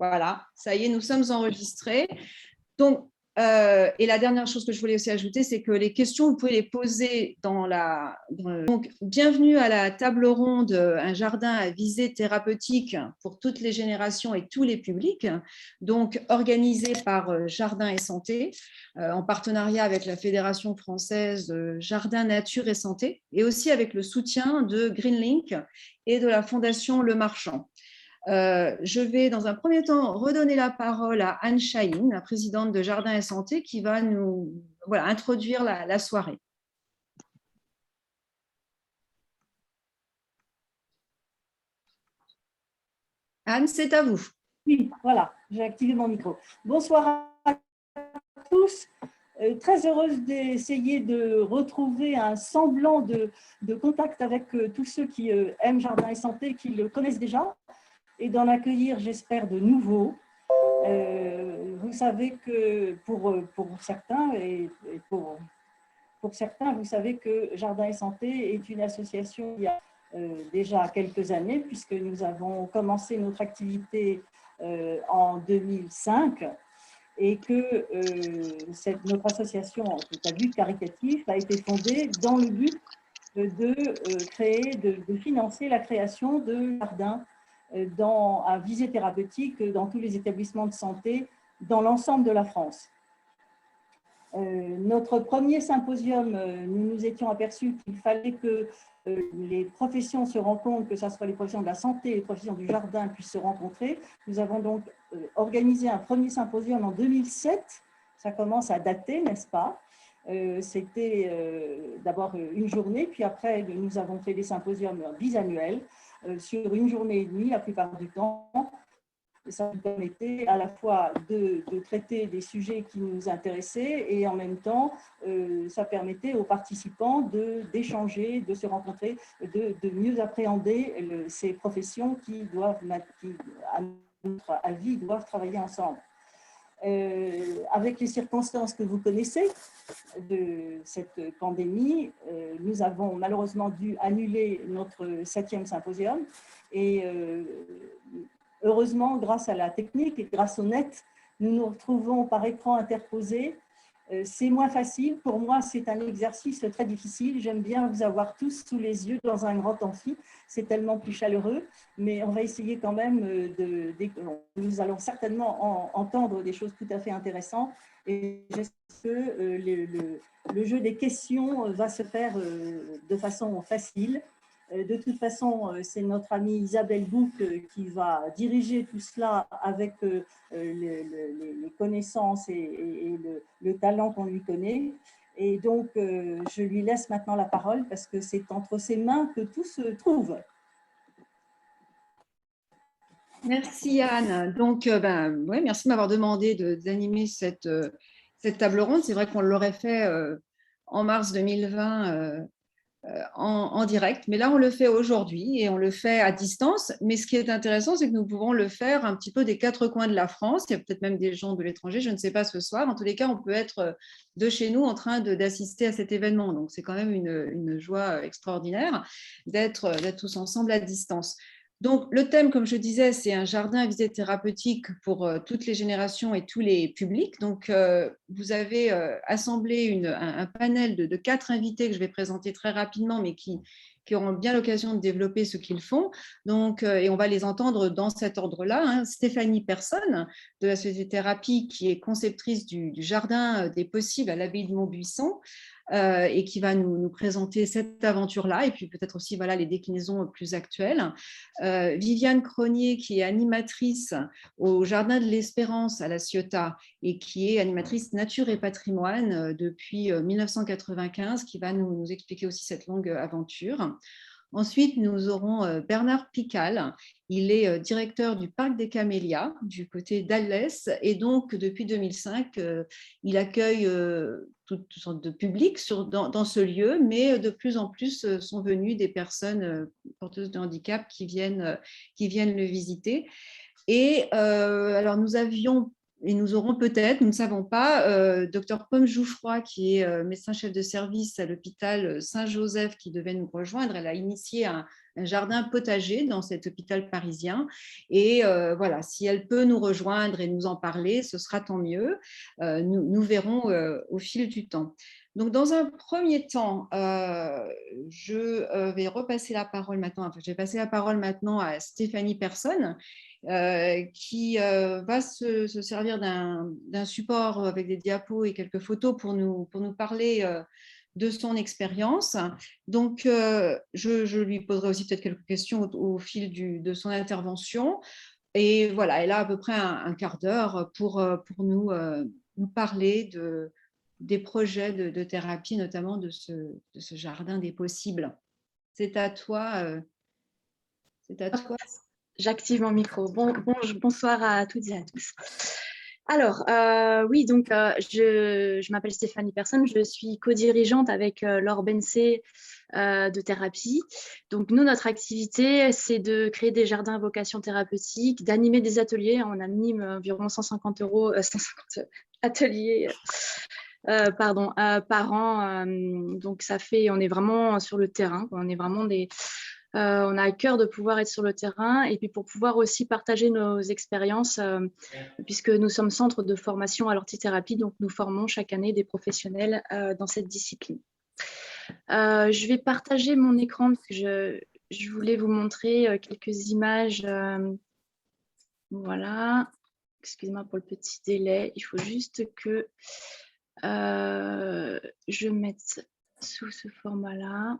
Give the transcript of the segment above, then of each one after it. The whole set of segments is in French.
Voilà, ça y est, nous sommes enregistrés. Donc, et la dernière chose que je voulais aussi ajouter, c'est que les questions, vous pouvez les poser Donc, bienvenue à la table ronde, un jardin à visée thérapeutique pour toutes les générations et tous les publics, donc organisée par Jardin et Santé, en partenariat avec la Fédération française Jardin, Nature et Santé, et aussi avec le soutien de Greenlink et de la Fondation Le Marchand. Je vais dans un premier temps redonner la parole à Anne Chahine, la présidente de Jardin et Santé, qui va nous introduire la soirée. Anne, c'est à vous. Oui, voilà, j'ai activé mon micro. Bonsoir à tous. Très heureuse d'essayer de retrouver un semblant de contact avec tous ceux qui aiment Jardin et Santé, qui le connaissent déjà, et d'en accueillir, j'espère, de nouveaux. Vous savez que pour certains, et pour certains, vous savez que Jardin et Santé est une association il y a déjà quelques années, puisque nous avons commencé notre activité en 2005, et que notre association, à but caritatif, a été fondée dans le but de financer la création de jardins à visée thérapeutique dans tous les établissements de santé dans l'ensemble de la France. Notre premier symposium, nous nous étions aperçus qu'il fallait que les professions se rencontrent, que ce soit les professions de la santé et les professions du jardin puissent se rencontrer. Nous avons donc organisé un premier symposium en 2007. Ça commence à dater, n'est-ce pas? C'était d'abord une journée, puis après, nous avons fait des symposiums bisannuels sur une journée et demie la plupart du temps. Ça nous permettait à la fois de traiter des sujets qui nous intéressaient et en même temps, ça permettait aux participants d'échanger, de se rencontrer, de mieux appréhender ces professions qui, à notre avis, doivent travailler ensemble. Avec les circonstances que vous connaissez de cette pandémie, nous avons malheureusement dû annuler notre 7e symposium et heureusement, grâce à la technique et grâce au net, nous nous retrouvons par écran interposé. C'est moins facile. Pour moi, c'est un exercice très difficile. J'aime bien vous avoir tous sous les yeux dans un grand amphi. C'est tellement plus chaleureux. Mais on va essayer quand même nous allons certainement entendre des choses tout à fait intéressantes. Et j'espère que le jeu des questions va se faire de façon facile. De toute façon, c'est notre amie Isabelle Bouc qui va diriger tout cela avec les connaissances et le talent qu'on lui connaît. Et donc, je lui laisse maintenant la parole parce que c'est entre ses mains que tout se trouve. Merci Anne. Donc, merci de m'avoir demandé d'animer cette table ronde. C'est vrai qu'on l'aurait fait en mars 2020 en direct, mais là on le fait aujourd'hui et on le fait à distance. Mais ce qui est intéressant, c'est que nous pouvons le faire un petit peu des 4 coins de la France. Il y a peut-être même des gens de l'étranger, je ne sais pas ce soir. En tous les cas, on peut être de chez nous en train d'assister à cet événement. Donc c'est quand même une joie extraordinaire d'être tous ensemble à distance. Donc, le thème, comme je disais, c'est un jardin à visée thérapeutique pour toutes les générations et tous les publics. Donc, vous avez assemblé un panel de 4 invités que je vais présenter très rapidement, mais qui auront bien l'occasion de développer ce qu'ils font. Donc, et on va les entendre dans cet ordre-là. Hein. Stéphanie Personne, de la Société Thérapie, qui est conceptrice du jardin des possibles à l'abbaye de Montbuisson. Et qui va nous présenter cette aventure-là et puis peut-être aussi les déclinaisons plus actuelles. Viviane Cronier, qui est animatrice au Jardin de l'Espérance à La Ciotat et qui est animatrice nature et patrimoine depuis 1995, qui va nous expliquer aussi cette longue aventure. Ensuite, nous aurons Bernard Pical. Il est directeur du Parc des Camélias du côté d'Alès et donc depuis 2005, il accueille toutes sortes de publics dans ce lieu, mais de plus en plus sont venues des personnes porteuses de handicap qui viennent le visiter. Et alors nous avions et nous aurons peut-être, nous ne savons pas, docteur Pomme Jouffroy, qui est médecin chef de service à l'hôpital Saint-Joseph, qui devait nous rejoindre. Elle a initié un jardin potager dans cet hôpital parisien. Et voilà, si elle peut nous rejoindre et nous en parler, ce sera tant mieux. Nous verrons au fil du temps. Donc, dans un premier temps, je vais repasser la parole maintenant, enfin, je vais passer la parole maintenant à Stéphanie Personne, qui va se servir d'un support avec des diapos et quelques photos pour nous parler de son expérience. Donc, je lui poserai aussi peut-être quelques questions au fil de son intervention. Et voilà, elle a à peu près un quart d'heure pour nous parler des projets de thérapie, notamment de ce jardin des possibles. C'est à toi. C'est à toi. J'active mon micro. Bonsoir à toutes et à tous. Alors, oui, donc je m'appelle Stéphanie Personne, je suis co-dirigeante avec Laure Bencé de thérapie. Donc, nous, notre activité, c'est de créer des jardins à vocation thérapeutique, d'animer des ateliers. On anime environ 150 ateliers par an. Donc, on est vraiment sur le terrain. On est vraiment on a à cœur de pouvoir être sur le terrain et puis pour pouvoir aussi partager nos expériences, puisque nous sommes centre de formation à l'orthithérapie, donc nous formons chaque année des professionnels dans cette discipline. Je vais partager mon écran parce que je voulais vous montrer quelques images. Voilà, excusez-moi pour le petit délai, il faut juste que je mette sous ce format-là.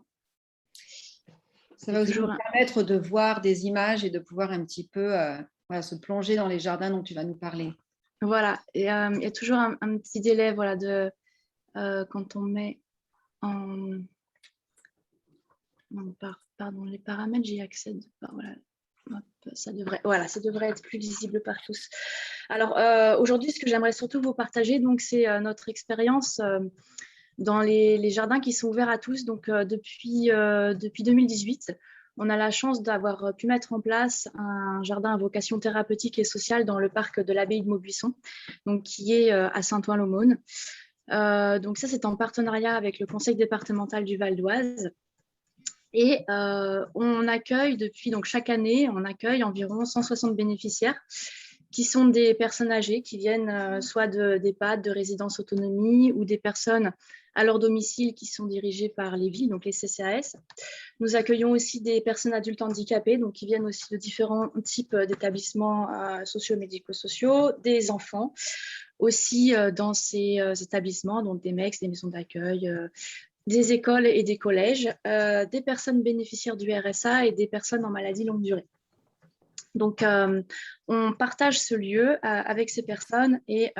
Ça va aussi nous permettre de voir des images et de pouvoir un petit peu se plonger dans les jardins dont tu vas nous parler. Voilà, et il y a toujours un petit délai voilà, quand on met en... Pardon, les paramètres, j'y accède pas. Voilà. Ça devrait être plus visible par tous. Alors, aujourd'hui, ce que j'aimerais surtout vous partager, c'est notre expérience dans les jardins qui sont ouverts à tous. Donc, depuis 2018, on a la chance d'avoir pu mettre en place un jardin à vocation thérapeutique et sociale dans le parc de l'abbaye de Maubuisson, donc, qui est à Saint-Ouen-l'Aumône. Donc, ça, c'est en partenariat avec le conseil départemental du Val d'Oise. Et on accueille chaque année, on accueille environ 160 bénéficiaires qui sont des personnes âgées qui viennent soit d'EHPAD, de résidence autonomie ou des personnes à leur domicile qui sont dirigées par les villes, donc les CCAS. Nous accueillons aussi des personnes adultes handicapées, donc qui viennent aussi de différents types d'établissements socio-médico-sociaux, des enfants aussi dans ces établissements, donc des MEX, des maisons d'accueil, des écoles et des collèges, des personnes bénéficiaires du RSA et des personnes en maladie longue durée. Donc, on partage ce lieu avec ces personnes et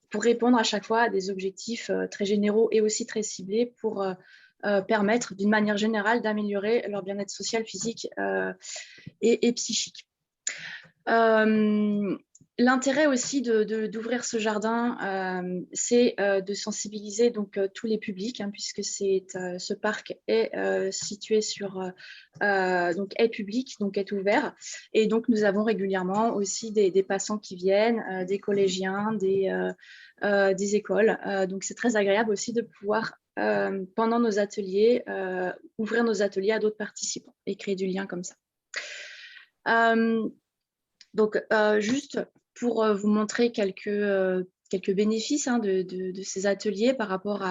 pour répondre à chaque fois à des objectifs très généraux et aussi très ciblés pour permettre d'une manière générale d'améliorer leur bien-être social, physique et psychique. L'intérêt aussi d'ouvrir ce jardin, c'est de sensibiliser tous les publics, puisque ce parc est situé est public, donc est ouvert. Et donc, nous avons régulièrement aussi des passants qui viennent, des collégiens, des écoles. Donc, c'est très agréable aussi de pouvoir, pendant nos ateliers, ouvrir nos ateliers à d'autres participants et créer du lien comme ça. Donc, juste pour vous montrer quelques bénéfices de ces ateliers par rapport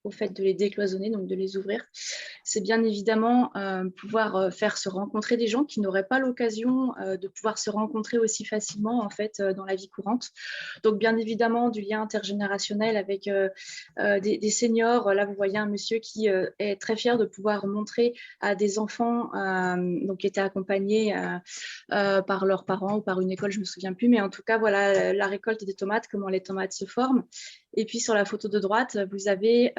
au fait de les décloisonner, donc de les ouvrir, c'est bien évidemment pouvoir faire se rencontrer des gens qui n'auraient pas l'occasion de pouvoir se rencontrer aussi facilement en fait dans la vie courante. Donc bien évidemment du lien intergénérationnel avec des seniors. Là vous voyez un monsieur qui est très fier de pouvoir montrer à des enfants qui étaient accompagnés par leurs parents ou par une école, je ne me souviens plus, mais en tout cas voilà la récolte des tomates, comment les tomates se forment. Et puis sur la photo de droite, vous avez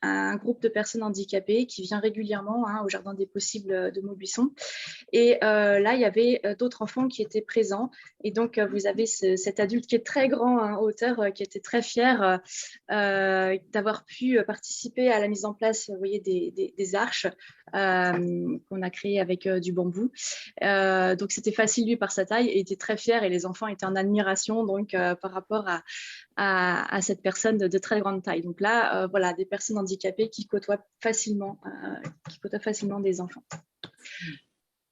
un groupe de personnes handicapées qui vient régulièrement au Jardin des Possibles de Maubuisson. Et là, il y avait d'autres enfants qui étaient présents. Et donc, vous avez cet adulte qui est très grand en hauteur, qui était très fier d'avoir pu participer à la mise en place, vous voyez, des arches qu'on a créé avec du bambou. Donc, c'était facile, lui, par sa taille, et il était très fier, et les enfants étaient en admiration donc, par rapport à cette personne de très grande taille. Donc là, voilà, des personnes handicapées qui côtoient facilement des enfants.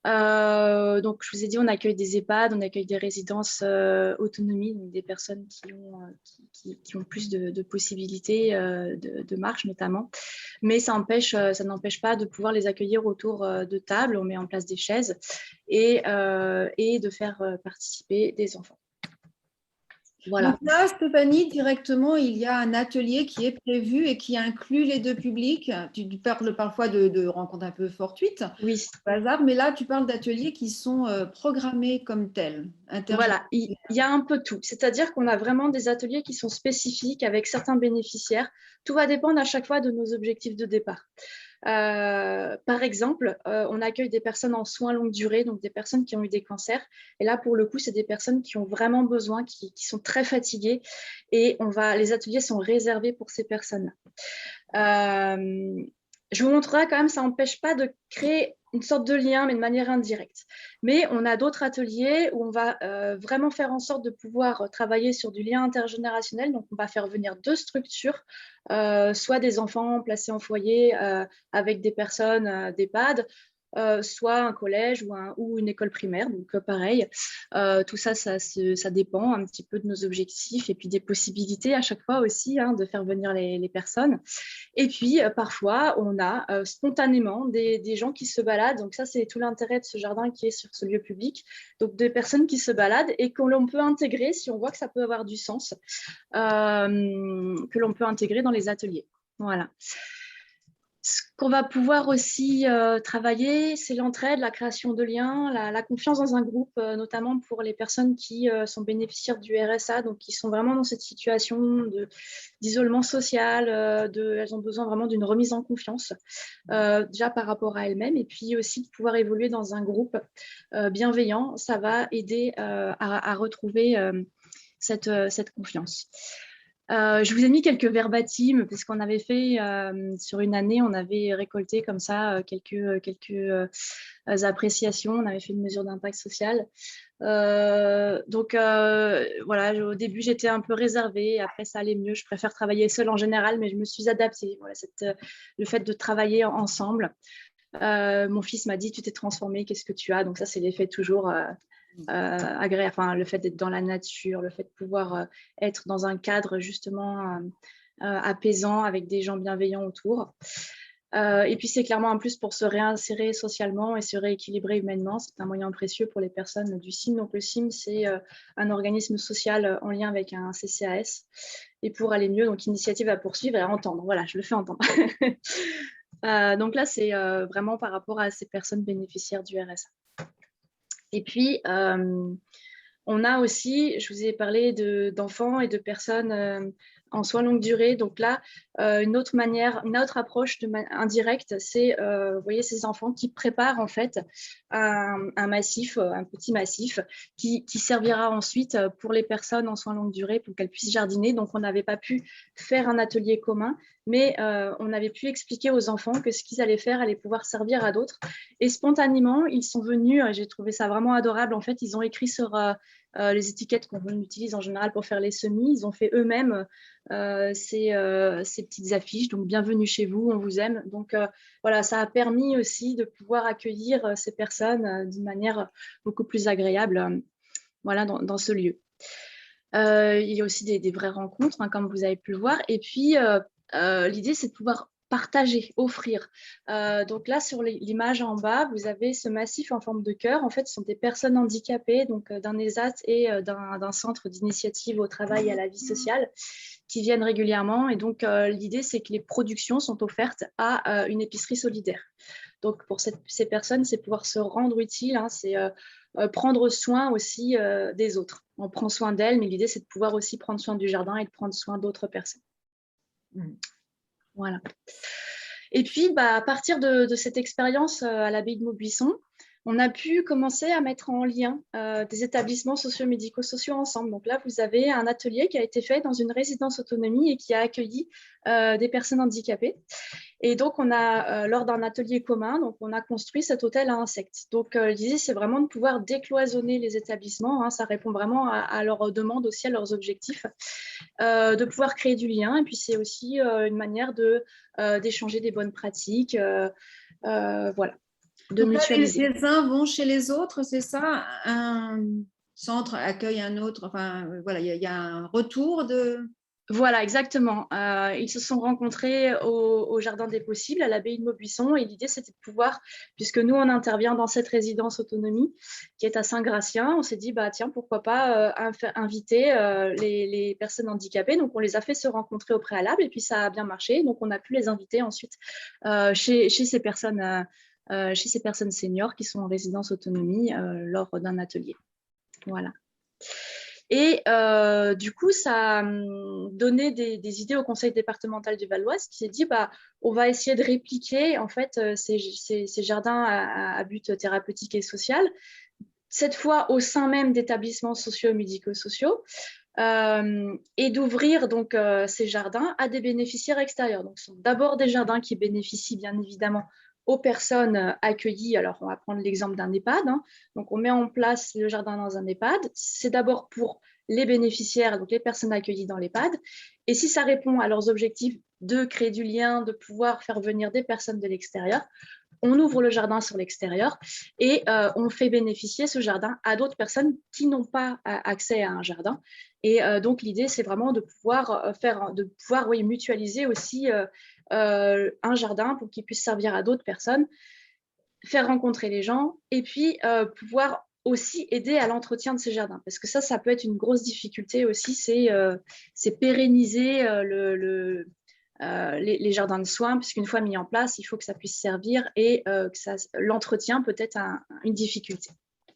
Donc, je vous ai dit, on accueille des EHPAD, on accueille des résidences autonomie, donc des personnes qui ont plus de possibilités de marche notamment. Mais ça n'empêche pas de pouvoir les accueillir autour de tables. On met en place des chaises et de faire participer des enfants. Voilà. Donc là, Stéphanie, directement, il y a un atelier qui est prévu et qui inclut les deux publics. Tu parles parfois de rencontres un peu fortuites, Oui. au hasard, mais là, tu parles d'ateliers qui sont programmés comme tels. Voilà, il y a un peu tout. C'est-à-dire qu'on a vraiment des ateliers qui sont spécifiques avec certains bénéficiaires. Tout va dépendre à chaque fois de nos objectifs de départ. Par exemple, on accueille des personnes en soins longue durée, donc des personnes qui ont eu des cancers. Et là, pour le coup, c'est des personnes qui ont vraiment besoin, qui sont très fatiguées. Et les ateliers sont réservés pour ces personnes-là. Je vous montrerai quand même, ça n'empêche pas de créer une sorte de lien, mais de manière indirecte. Mais on a d'autres ateliers où on va vraiment faire en sorte de pouvoir travailler sur du lien intergénérationnel. Donc, on va faire venir deux structures, soit des enfants placés en foyer avec des personnes d'EHPAD, soit un collège ou une école primaire. Donc, pareil, tout ça, ça dépend un petit peu de nos objectifs et puis des possibilités à chaque fois aussi de faire venir les personnes. Et puis, parfois, on a spontanément des gens qui se baladent. Donc, ça, c'est tout l'intérêt de ce jardin qui est sur ce lieu public. Donc, des personnes qui se baladent et que l'on peut intégrer, si on voit que ça peut avoir du sens, que l'on peut intégrer dans les ateliers. Voilà. Ce qu'on va pouvoir aussi travailler, c'est l'entraide, la création de liens, la confiance dans un groupe, notamment pour les personnes qui sont bénéficiaires du RSA, donc qui sont vraiment dans cette situation d'isolement social, elles ont besoin vraiment d'une remise en confiance, déjà par rapport à elles-mêmes, et puis aussi de pouvoir évoluer dans un groupe bienveillant. Ça va aider à retrouver cette confiance. Je vous ai mis quelques verbatims parce qu'on avait fait sur une année, on avait récolté comme ça quelques appréciations. On avait fait une mesure d'impact social. Donc voilà, au début j'étais un peu réservée, après ça allait mieux. Je préfère travailler seule en général, mais je me suis adaptée. Voilà, le fait de travailler ensemble. Mon fils m'a dit, tu t'es transformée, qu'est-ce que tu as? Donc ça, c'est l'effet toujours agréable, enfin, le fait d'être dans la nature, le fait de pouvoir être dans un cadre justement apaisant avec des gens bienveillants autour. Et puis c'est clairement un plus pour se réinsérer socialement et se rééquilibrer humainement. C'est un moyen précieux pour les personnes du CIM. Donc le CIM, c'est un organisme social en lien avec un CCAS. Et pour aller mieux, donc initiative à poursuivre et à entendre. Voilà, je le fais entendre. Donc là, c'est vraiment par rapport à ces personnes bénéficiaires du RSA. Et puis, on a aussi, je vous ai parlé d'enfants et de personnes en soins longue durée. Donc là, une autre approche indirecte, c'est, vous voyez, ces enfants qui préparent en fait un massif, un petit massif qui servira ensuite pour les personnes en soins longue durée pour qu'elles puissent jardiner. Donc, on n'avait pas pu faire un atelier commun, mais on avait pu expliquer aux enfants que ce qu'ils allaient faire allait pouvoir servir à d'autres. Et spontanément, ils sont venus, j'ai trouvé ça vraiment adorable. En fait, ils ont écrit sur les étiquettes qu'on utilise en général pour faire les semis. Ils ont fait eux-mêmes ces petites affiches. Donc, bienvenue chez vous, on vous aime. Donc, voilà, ça a permis aussi de pouvoir accueillir ces personnes d'une manière beaucoup plus agréable voilà, dans ce lieu. Il y a aussi des vraies rencontres, comme vous avez pu le voir. Et puis, l'idée, c'est de pouvoir partager, offrir. Donc là, sur l'image en bas, vous avez ce massif en forme de cœur. En fait, ce sont des personnes handicapées, donc d'un ESAT et d'un centre d'initiative au travail et à la vie sociale qui viennent régulièrement. Et donc, l'idée, c'est que les productions sont offertes à une épicerie solidaire. Donc, pour ces personnes, c'est pouvoir se rendre utile, c'est prendre soin aussi des autres. On prend soin d'elles, mais l'idée, c'est de pouvoir aussi prendre soin du jardin et de prendre soin d'autres personnes. Voilà. Et puis, à partir de cette expérience à l'abbaye de Maubuisson, on a pu commencer à mettre en lien des établissements socio-médico-sociaux ensemble. Donc là, vous avez un atelier qui a été fait dans une résidence autonomie et qui a accueilli des personnes handicapées. Et donc, on a, lors d'un atelier commun, donc on a construit cet hôtel à insectes. Donc, l'idée, c'est vraiment de pouvoir décloisonner les établissements. Hein, ça répond vraiment à leurs demandes, aussi à leurs objectifs, de pouvoir créer du lien. Et puis, c'est aussi une manière d'échanger des bonnes pratiques, voilà, de Donc là, mutualiser. les uns vont chez les autres, c'est ça? Un centre accueille un autre. Enfin, voilà, il y a un retour de… Voilà, exactement. Ils se sont rencontrés au Jardin des Possibles, à l'abbaye de Maubuisson, et l'idée, c'était de pouvoir, puisque nous, on intervient dans cette résidence autonomie qui est à Saint-Gratien, on s'est dit, bah, tiens, pourquoi pas inviter les personnes handicapées. Donc, on les a fait se rencontrer au préalable, et puis ça a bien marché. Donc, on a pu les inviter ensuite chez ces personnes seniors qui sont en résidence autonomie lors d'un atelier. Voilà. Et du coup, ça a donné des idées au conseil départemental du Val-d'Oise qui s'est dit, bah, on va essayer de répliquer en fait, ces jardins à but thérapeutique et social, cette fois au sein même d'établissements sociaux et médico-sociaux, et d'ouvrir donc ces jardins à des bénéficiaires extérieurs. Donc, ce sont d'abord des jardins qui bénéficient bien évidemment aux personnes accueillies. Alors, on va prendre l'exemple d'un EHPAD. Hein. Donc, on met en place le jardin dans un EHPAD. C'est d'abord pour les bénéficiaires, donc les personnes accueillies dans l'EHPAD. Et si ça répond à leurs objectifs de créer du lien, de pouvoir faire venir des personnes de l'extérieur, on ouvre le jardin sur l'extérieur et on fait bénéficier ce jardin à d'autres personnes qui n'ont pas accès à un jardin. Et donc, l'idée, c'est vraiment de pouvoir mutualiser aussi un jardin pour qu'il puisse servir à d'autres personnes, faire rencontrer les gens et puis pouvoir aussi aider à l'entretien de ces jardins. Parce que ça peut être une grosse difficulté aussi, c'est pérenniser les jardins de soins, puisqu'une fois mis en place, il faut que ça puisse servir et l'entretien peut être une difficulté.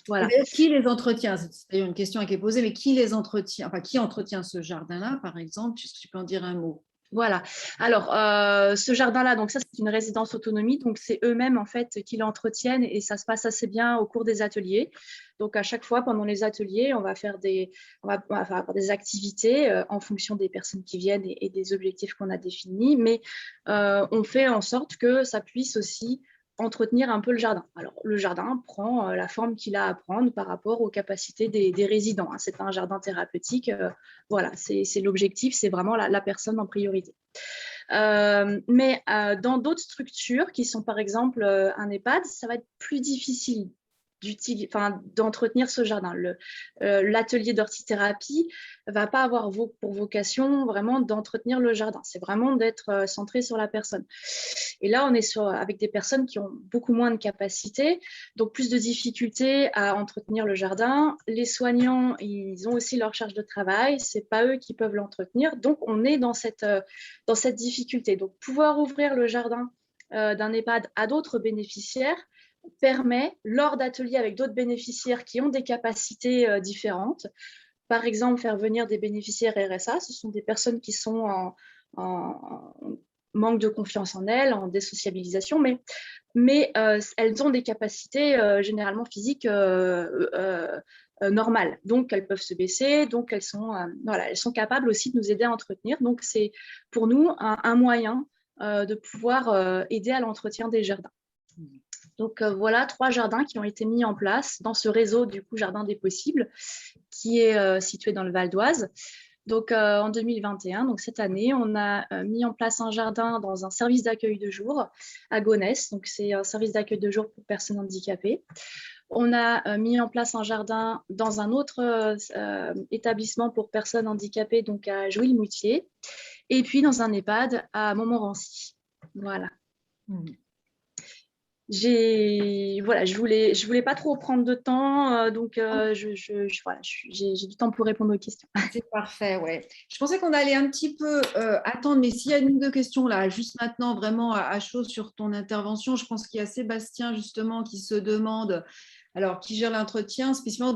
Voilà. Qui les entretient? C'est une question qui est posée, mais qui les entretient? Enfin, qui entretient ce jardin-là, par exemple? Est-ce que tu peux en dire un mot? Voilà. Alors, ce jardin-là, donc ça, c'est une résidence autonomie. Donc, c'est eux-mêmes, en fait, qui l'entretiennent et ça se passe assez bien au cours des ateliers. Donc, à chaque fois, pendant les ateliers, on va faire des activités en fonction des personnes qui viennent et des objectifs qu'on a définis. Mais on fait en sorte que ça puisse aussi entretenir un peu le jardin. Alors, le jardin prend la forme qu'il a à prendre par rapport aux capacités des résidents. Hein. C'est un jardin thérapeutique. Voilà, c'est l'objectif, c'est vraiment la personne en priorité. Mais dans d'autres structures qui sont par exemple un EHPAD, ça va être plus difficile d'entretenir ce jardin. L'atelier d'ortithérapie ne va pas avoir pour vocation vraiment d'entretenir le jardin. C'est vraiment d'être centré sur la personne. Et là, on est avec des personnes qui ont beaucoup moins de capacité, donc plus de difficultés à entretenir le jardin. Les soignants, ils ont aussi leur charge de travail. Ce n'est pas eux qui peuvent l'entretenir. Donc, on est dans cette difficulté. Donc, pouvoir ouvrir le jardin d'un EHPAD à d'autres bénéficiaires permet, lors d'ateliers avec d'autres bénéficiaires qui ont des capacités différentes, par exemple, faire venir des bénéficiaires RSA, ce sont des personnes qui sont en manque de confiance en elles, en désociabilisation, mais elles ont des capacités généralement physiques normales. Donc, elles peuvent se baisser, donc elles sont capables aussi de nous aider à entretenir. Donc, c'est pour nous un moyen de pouvoir aider à l'entretien des jardins. Donc voilà 3 jardins qui ont été mis en place dans ce réseau du coup Jardin des Possibles qui est situé dans le Val d'Oise. Donc en 2021, donc cette année, on a mis en place un jardin dans un service d'accueil de jour à Gonesse. Donc c'est un service d'accueil de jour pour personnes handicapées. On a mis en place un jardin dans un autre établissement pour personnes handicapées, donc à Jouy-le-Moutier. Et puis dans un EHPAD à Montmorency. Voilà. Je voulais pas trop prendre de temps, donc j'ai du temps pour répondre aux questions. C'est parfait, ouais. Je pensais qu'on allait un petit peu attendre, mais s'il y a une ou deux questions là, juste maintenant, vraiment à chaud sur ton intervention, je pense qu'il y a Sébastien justement qui se demande, alors qui gère l'entretien spécialement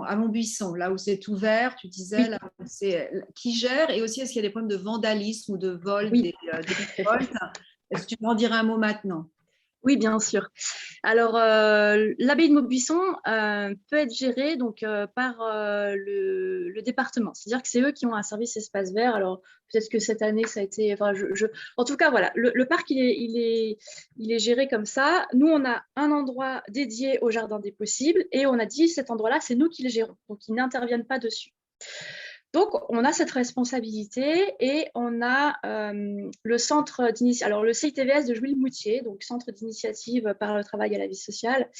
à Montbuisson, là où c'est ouvert, tu disais, là, qui gère, et aussi est-ce qu'il y a des problèmes de vandalisme ou de vol, des récoltes? Est-ce que tu peux en dire un mot maintenant? Oui, bien sûr. Alors, l'abbaye de Maubuisson peut être gérée donc, par le département. C'est-à-dire que c'est eux qui ont un service espace vert. Alors, peut-être que cette année, ça a été… Enfin, en tout cas, voilà, le parc, il est géré comme ça. Nous, on a un endroit dédié au jardin des possibles et on a dit, cet endroit-là, c'est nous qui le gérons. Donc, ils n'interviennent pas dessus. Donc, on a cette responsabilité et on a le centre d'initiative, alors le CITVS de Jouy-le-Moutier, donc centre d'initiative par le travail à la vie sociale,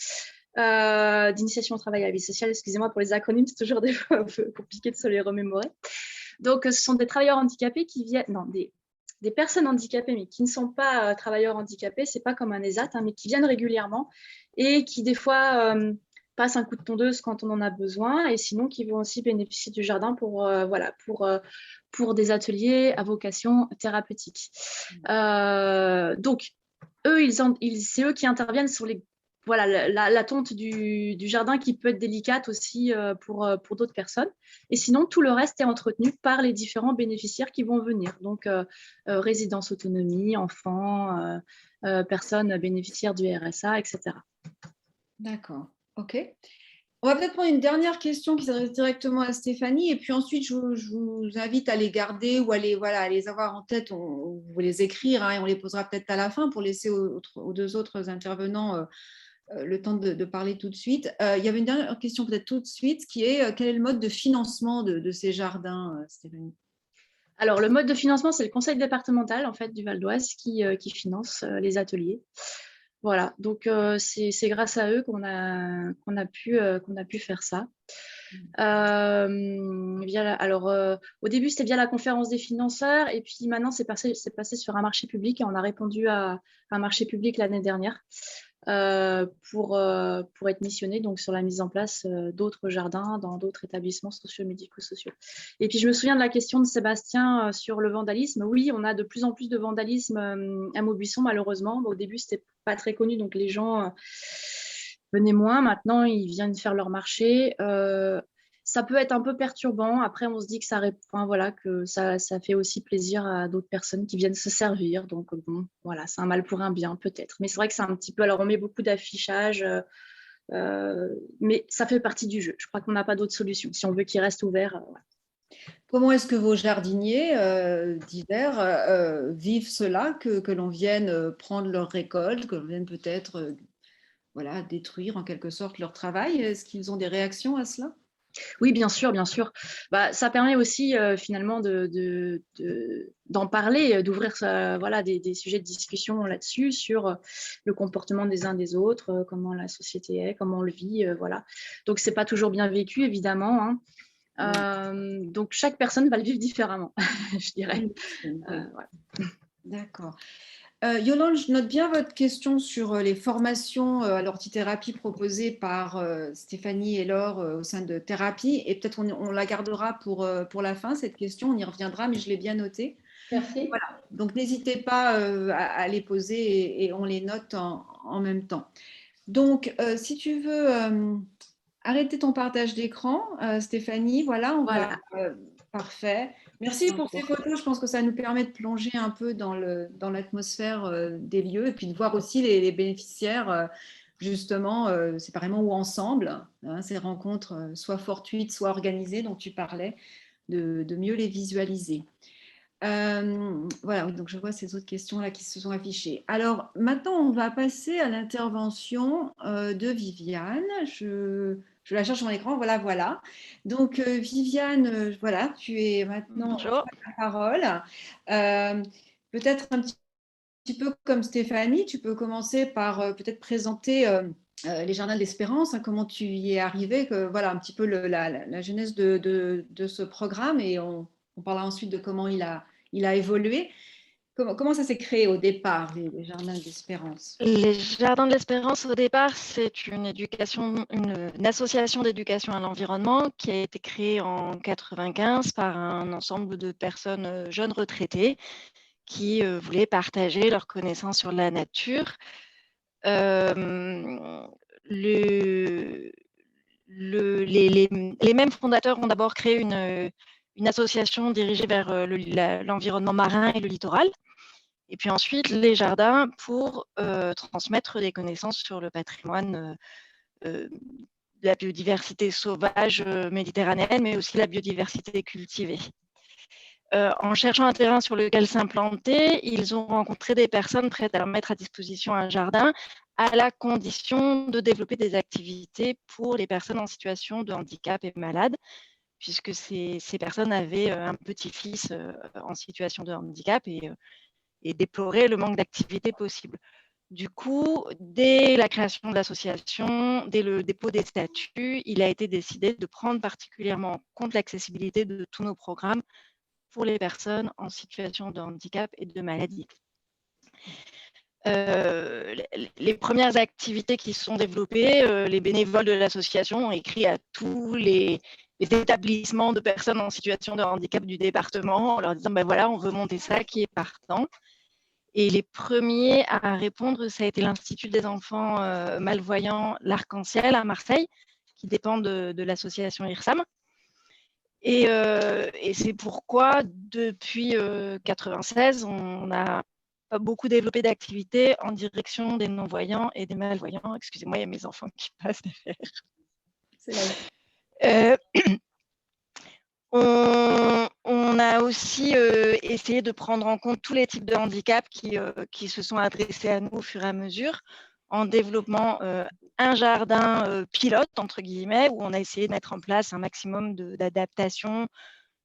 d'initiation au travail à la vie sociale, excusez-moi pour les acronymes, c'est toujours des fois un peu compliqué de se les remémorer. Donc, ce sont des travailleurs handicapés qui viennent, non, des personnes handicapées, mais qui ne sont pas travailleurs handicapés, c'est pas comme un ESAT, hein, mais qui viennent régulièrement et qui, des fois, passent un coup de tondeuse quand on en a besoin, et sinon qui vont aussi bénéficier du jardin pour des ateliers à vocation thérapeutique. Donc, eux, c'est eux qui interviennent sur la tonte du jardin qui peut être délicate aussi pour d'autres personnes. Et sinon, tout le reste est entretenu par les différents bénéficiaires qui vont venir. Donc, résidence autonomie, enfants, personnes bénéficiaires du RSA, etc. D'accord, ok. On va peut-être prendre une dernière question qui s'adresse directement à Stéphanie, et puis ensuite je vous invite à les garder ou à les avoir en tête, vous les écrire, hein, et on les posera peut-être à la fin pour laisser aux deux autres intervenants le temps de parler tout de suite. Il y avait une dernière question peut-être tout de suite, qui est quel est le mode de financement de ces jardins, Stéphanie? Alors, le mode de financement, c'est le conseil départemental en fait, du Val d'Oise qui finance les ateliers. Voilà, donc c'est grâce à eux qu'on a pu faire ça. Au début, c'était via la conférence des financeurs, et puis maintenant, c'est passé sur un marché public, et on a répondu à un marché public l'année dernière pour être missionné donc, sur la mise en place d'autres jardins dans d'autres établissements socio-médico-sociaux. Et puis, je me souviens de la question de Sébastien sur le vandalisme. Oui, on a de plus en plus de vandalisme à Maubuisson, malheureusement. Au début, c'était pas très connu, donc les gens venaient moins. Maintenant, ils viennent faire leur marché. Ça peut être un peu perturbant. Après, on se dit que ça fait aussi plaisir à d'autres personnes qui viennent se servir. Donc, bon, voilà, c'est un mal pour un bien, peut-être. Mais c'est vrai que c'est un petit peu… Alors, on met beaucoup d'affichage, mais ça fait partie du jeu. Je crois qu'on n'a pas d'autre solution. Si on veut qu'il reste ouvert, voilà. Comment est-ce que vos jardiniers d'hiver vivent cela, que l'on vienne prendre leur récolte, que l'on vienne peut-être détruire en quelque sorte leur travail? Est-ce qu'ils ont des réactions à cela? Oui, bien sûr, bien sûr. Ça permet aussi finalement d'en parler, d'ouvrir des sujets de discussion là-dessus, sur le comportement des uns des autres, comment la société est, comment on le vit. Voilà. Donc, ce n'est pas toujours bien vécu, évidemment, hein. Donc, chaque personne va le vivre différemment, je dirais. Voilà. D'accord. Yolande, je note bien votre question sur les formations à l'ortithérapie proposées par Stéphanie et Laure au sein de Thérapie, et peut-être on la gardera pour la fin, cette question, on y reviendra, mais je l'ai bien notée. Merci. Voilà. Donc, n'hésitez pas à les poser, et on les note en même temps. Donc, si tu veux arrêter ton partage d'écran, Stéphanie, on va… Parfait. Merci pour ces photos. Je pense que ça nous permet de plonger un peu dans l'atmosphère des lieux, et puis de voir aussi les bénéficiaires, justement, séparément ou ensemble, hein, ces rencontres soit fortuites, soit organisées dont tu parlais, de mieux les visualiser. Voilà, donc je vois ces autres questions-là qui se sont affichées. Alors, maintenant, on va passer à l'intervention de Viviane. Je la cherche sur mon écran, voilà. Donc, Viviane, tu es maintenant Bonjour. la parole. Peut-être un petit peu comme Stéphanie, tu peux commencer par peut-être présenter les Jardins de l'Espérance, hein, comment tu y es arrivée, un petit peu la genèse de ce programme, et on parlera ensuite de comment il a évolué. Comment ça s'est créé au départ, les Jardins de l'Espérance? Les Jardins de l'Espérance, au départ, c'est une association d'éducation à l'environnement qui a été créée en 1995 par un ensemble de personnes jeunes retraitées qui voulaient partager leurs connaissances sur la nature. Les mêmes fondateurs ont d'abord créé une association dirigée vers l'environnement marin et le littoral. Et puis ensuite, les jardins pour transmettre des connaissances sur le patrimoine de la biodiversité sauvage méditerranéenne, mais aussi la biodiversité cultivée. En cherchant un terrain sur lequel s'implanter, ils ont rencontré des personnes prêtes à leur mettre à disposition un jardin à la condition de développer des activités pour les personnes en situation de handicap et malades, puisque ces personnes avaient un petit-fils en situation de handicap et déploraient le manque d'activité possible. Du coup, dès la création de l'association, dès le dépôt des statuts, il a été décidé de prendre particulièrement en compte l'accessibilité de tous nos programmes pour les personnes en situation de handicap et de maladie. Les premières activités qui se sont développées, les bénévoles de l'association ont écrit à tous les établissements de personnes en situation de handicap du département en leur disant ben voilà, on veut monter ça, qui est partant. Et les premiers à répondre, ça a été l'Institut des enfants malvoyants, l'Arc-en-Ciel à Marseille, qui dépend de l'association IRSAM. Et c'est pourquoi, depuis 1996, on a beaucoup développé d'activités en direction des non-voyants et des malvoyants. Excusez-moi, il y a mes enfants qui passent derrière. C'est la vie. On a aussi essayé de prendre en compte tous les types de handicaps qui se sont adressés à nous au fur et à mesure, en développant un jardin pilote, entre guillemets, où on a essayé de mettre en place un maximum d'adaptations,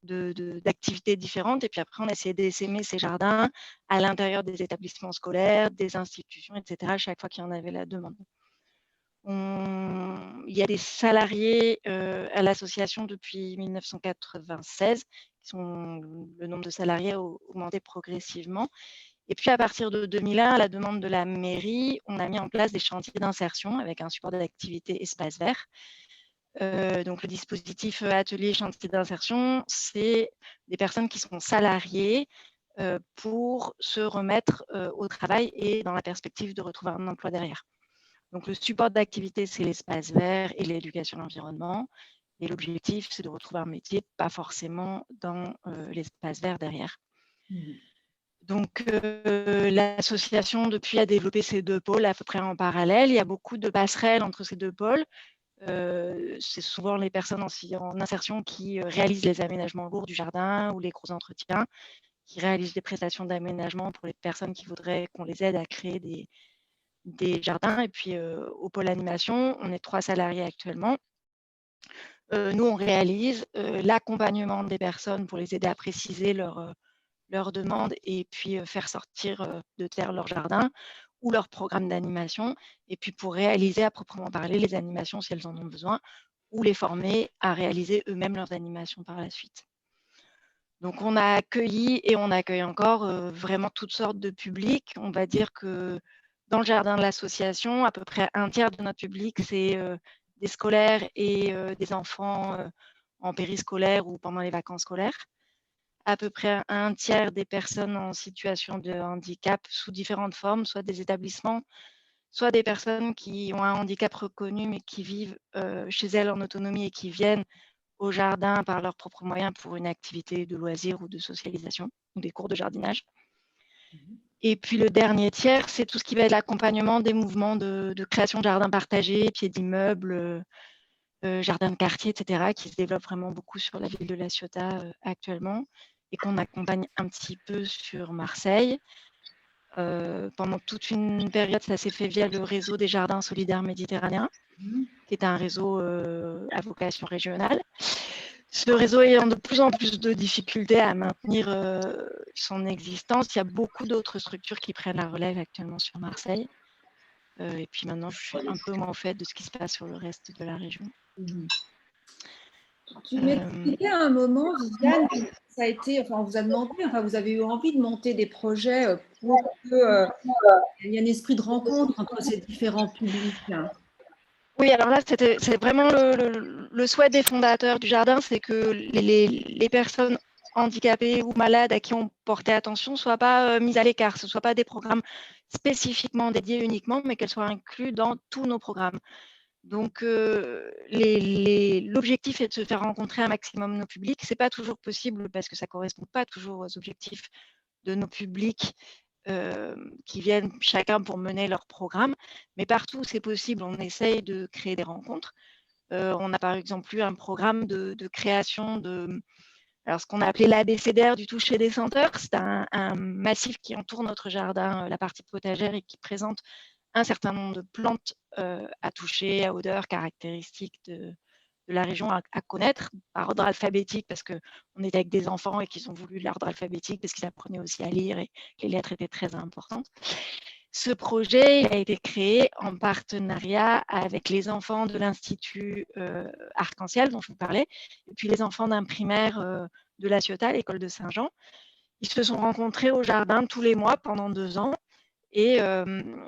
d'activités différentes. Et puis après, on a essayé d'essaimer ces jardins à l'intérieur des établissements scolaires, des institutions, etc., chaque fois qu'il y en avait la demande. Il y a des salariés à l'association depuis 1996, le nombre de salariés a augmenté progressivement. Et puis à partir de 2001, à la demande de la mairie, on a mis en place des chantiers d'insertion avec un support d'activité espace vert. Donc le dispositif atelier chantier d'insertion, c'est des personnes qui sont salariées pour se remettre au travail et dans la perspective de retrouver un emploi derrière. Donc, le support d'activité, c'est l'espace vert et l'éducation à l'environnement. Et l'objectif, c'est de retrouver un métier, pas forcément dans l'espace vert derrière. Donc, l'association, depuis, a développé ces deux pôles à peu près en parallèle. Il y a beaucoup de passerelles entre ces deux pôles. C'est souvent les personnes en insertion qui réalisent les aménagements lourds du jardin ou les gros entretiens, qui réalisent des prestations d'aménagement pour les personnes qui voudraient qu'on les aide à créer des jardins. Et puis au pôle animation, on est 3 salariés actuellement. Nous, on réalise l'accompagnement des personnes pour les aider à préciser leurs demandes et puis faire sortir de terre leur jardin ou leur programme d'animation, et puis pour réaliser à proprement parler les animations si elles en ont besoin, ou les former à réaliser eux-mêmes leurs animations par la suite. Donc on a accueilli et on accueille encore vraiment toutes sortes de publics. On va dire que dans le jardin de l'association, à peu près un tiers de notre public, c'est des scolaires et des enfants en périscolaire ou pendant les vacances scolaires. À peu près un tiers des personnes en situation de handicap sous différentes formes, soit des établissements, soit des personnes qui ont un handicap reconnu mais qui vivent chez elles en autonomie et qui viennent au jardin par leurs propres moyens pour une activité de loisir ou de socialisation ou des cours de jardinage. Et puis le dernier tiers, c'est tout ce qui va être l'accompagnement des mouvements de création de jardins partagés, pieds d'immeubles, jardins de quartier, etc., qui se développent vraiment beaucoup sur la ville de La Ciotat actuellement et qu'on accompagne un petit peu sur Marseille. Pendant toute une période, ça s'est fait via le réseau des jardins solidaires méditerranéens, qui est un réseau à vocation régionale. Ce réseau ayant de plus en plus de difficultés à maintenir son existence, il y a beaucoup d'autres structures qui prennent la relève actuellement sur Marseille. Et puis maintenant, je suis un peu moins au fait de ce qui se passe sur le reste de la région. Tu m'expliquais à un moment, Viviane, ça a été, enfin, on vous a demandé, enfin, vous avez eu envie de monter des projets pour qu'il y ait un esprit de rencontre entre ces différents publics. Oui, alors là, c'est vraiment le souhait des fondateurs du jardin, c'est que les personnes handicapées ou malades à qui on portait attention ne soient pas mises à l'écart, ce ne soient pas des programmes spécifiquement dédiés uniquement, mais qu'elles soient incluses dans tous nos programmes. Donc, l'objectif est de se faire rencontrer un maximum nos publics. Ce n'est pas toujours possible parce que ça ne correspond pas toujours aux objectifs de nos publics qui viennent chacun pour mener leur programme. Mais partout où c'est possible, on essaye de créer des rencontres. On a par exemple eu un programme de création de ce qu'on a appelé l'ABCDR du toucher des senteurs. C'est un massif qui entoure notre jardin, la partie potagère, et qui présente un certain nombre de plantes à toucher, à odeur, caractéristiques de la région à connaître par ordre alphabétique, parce qu'on était avec des enfants et qu'ils ont voulu l'ordre alphabétique parce qu'ils apprenaient aussi à lire et les lettres étaient très importantes. Ce projet il a été créé en partenariat avec les enfants de l'Institut Arc-en-Ciel dont je vous parlais, et puis les enfants d'un primaire de La Ciotat, l'école de Saint-Jean. Ils se sont rencontrés au jardin tous les mois pendant 2 ans, et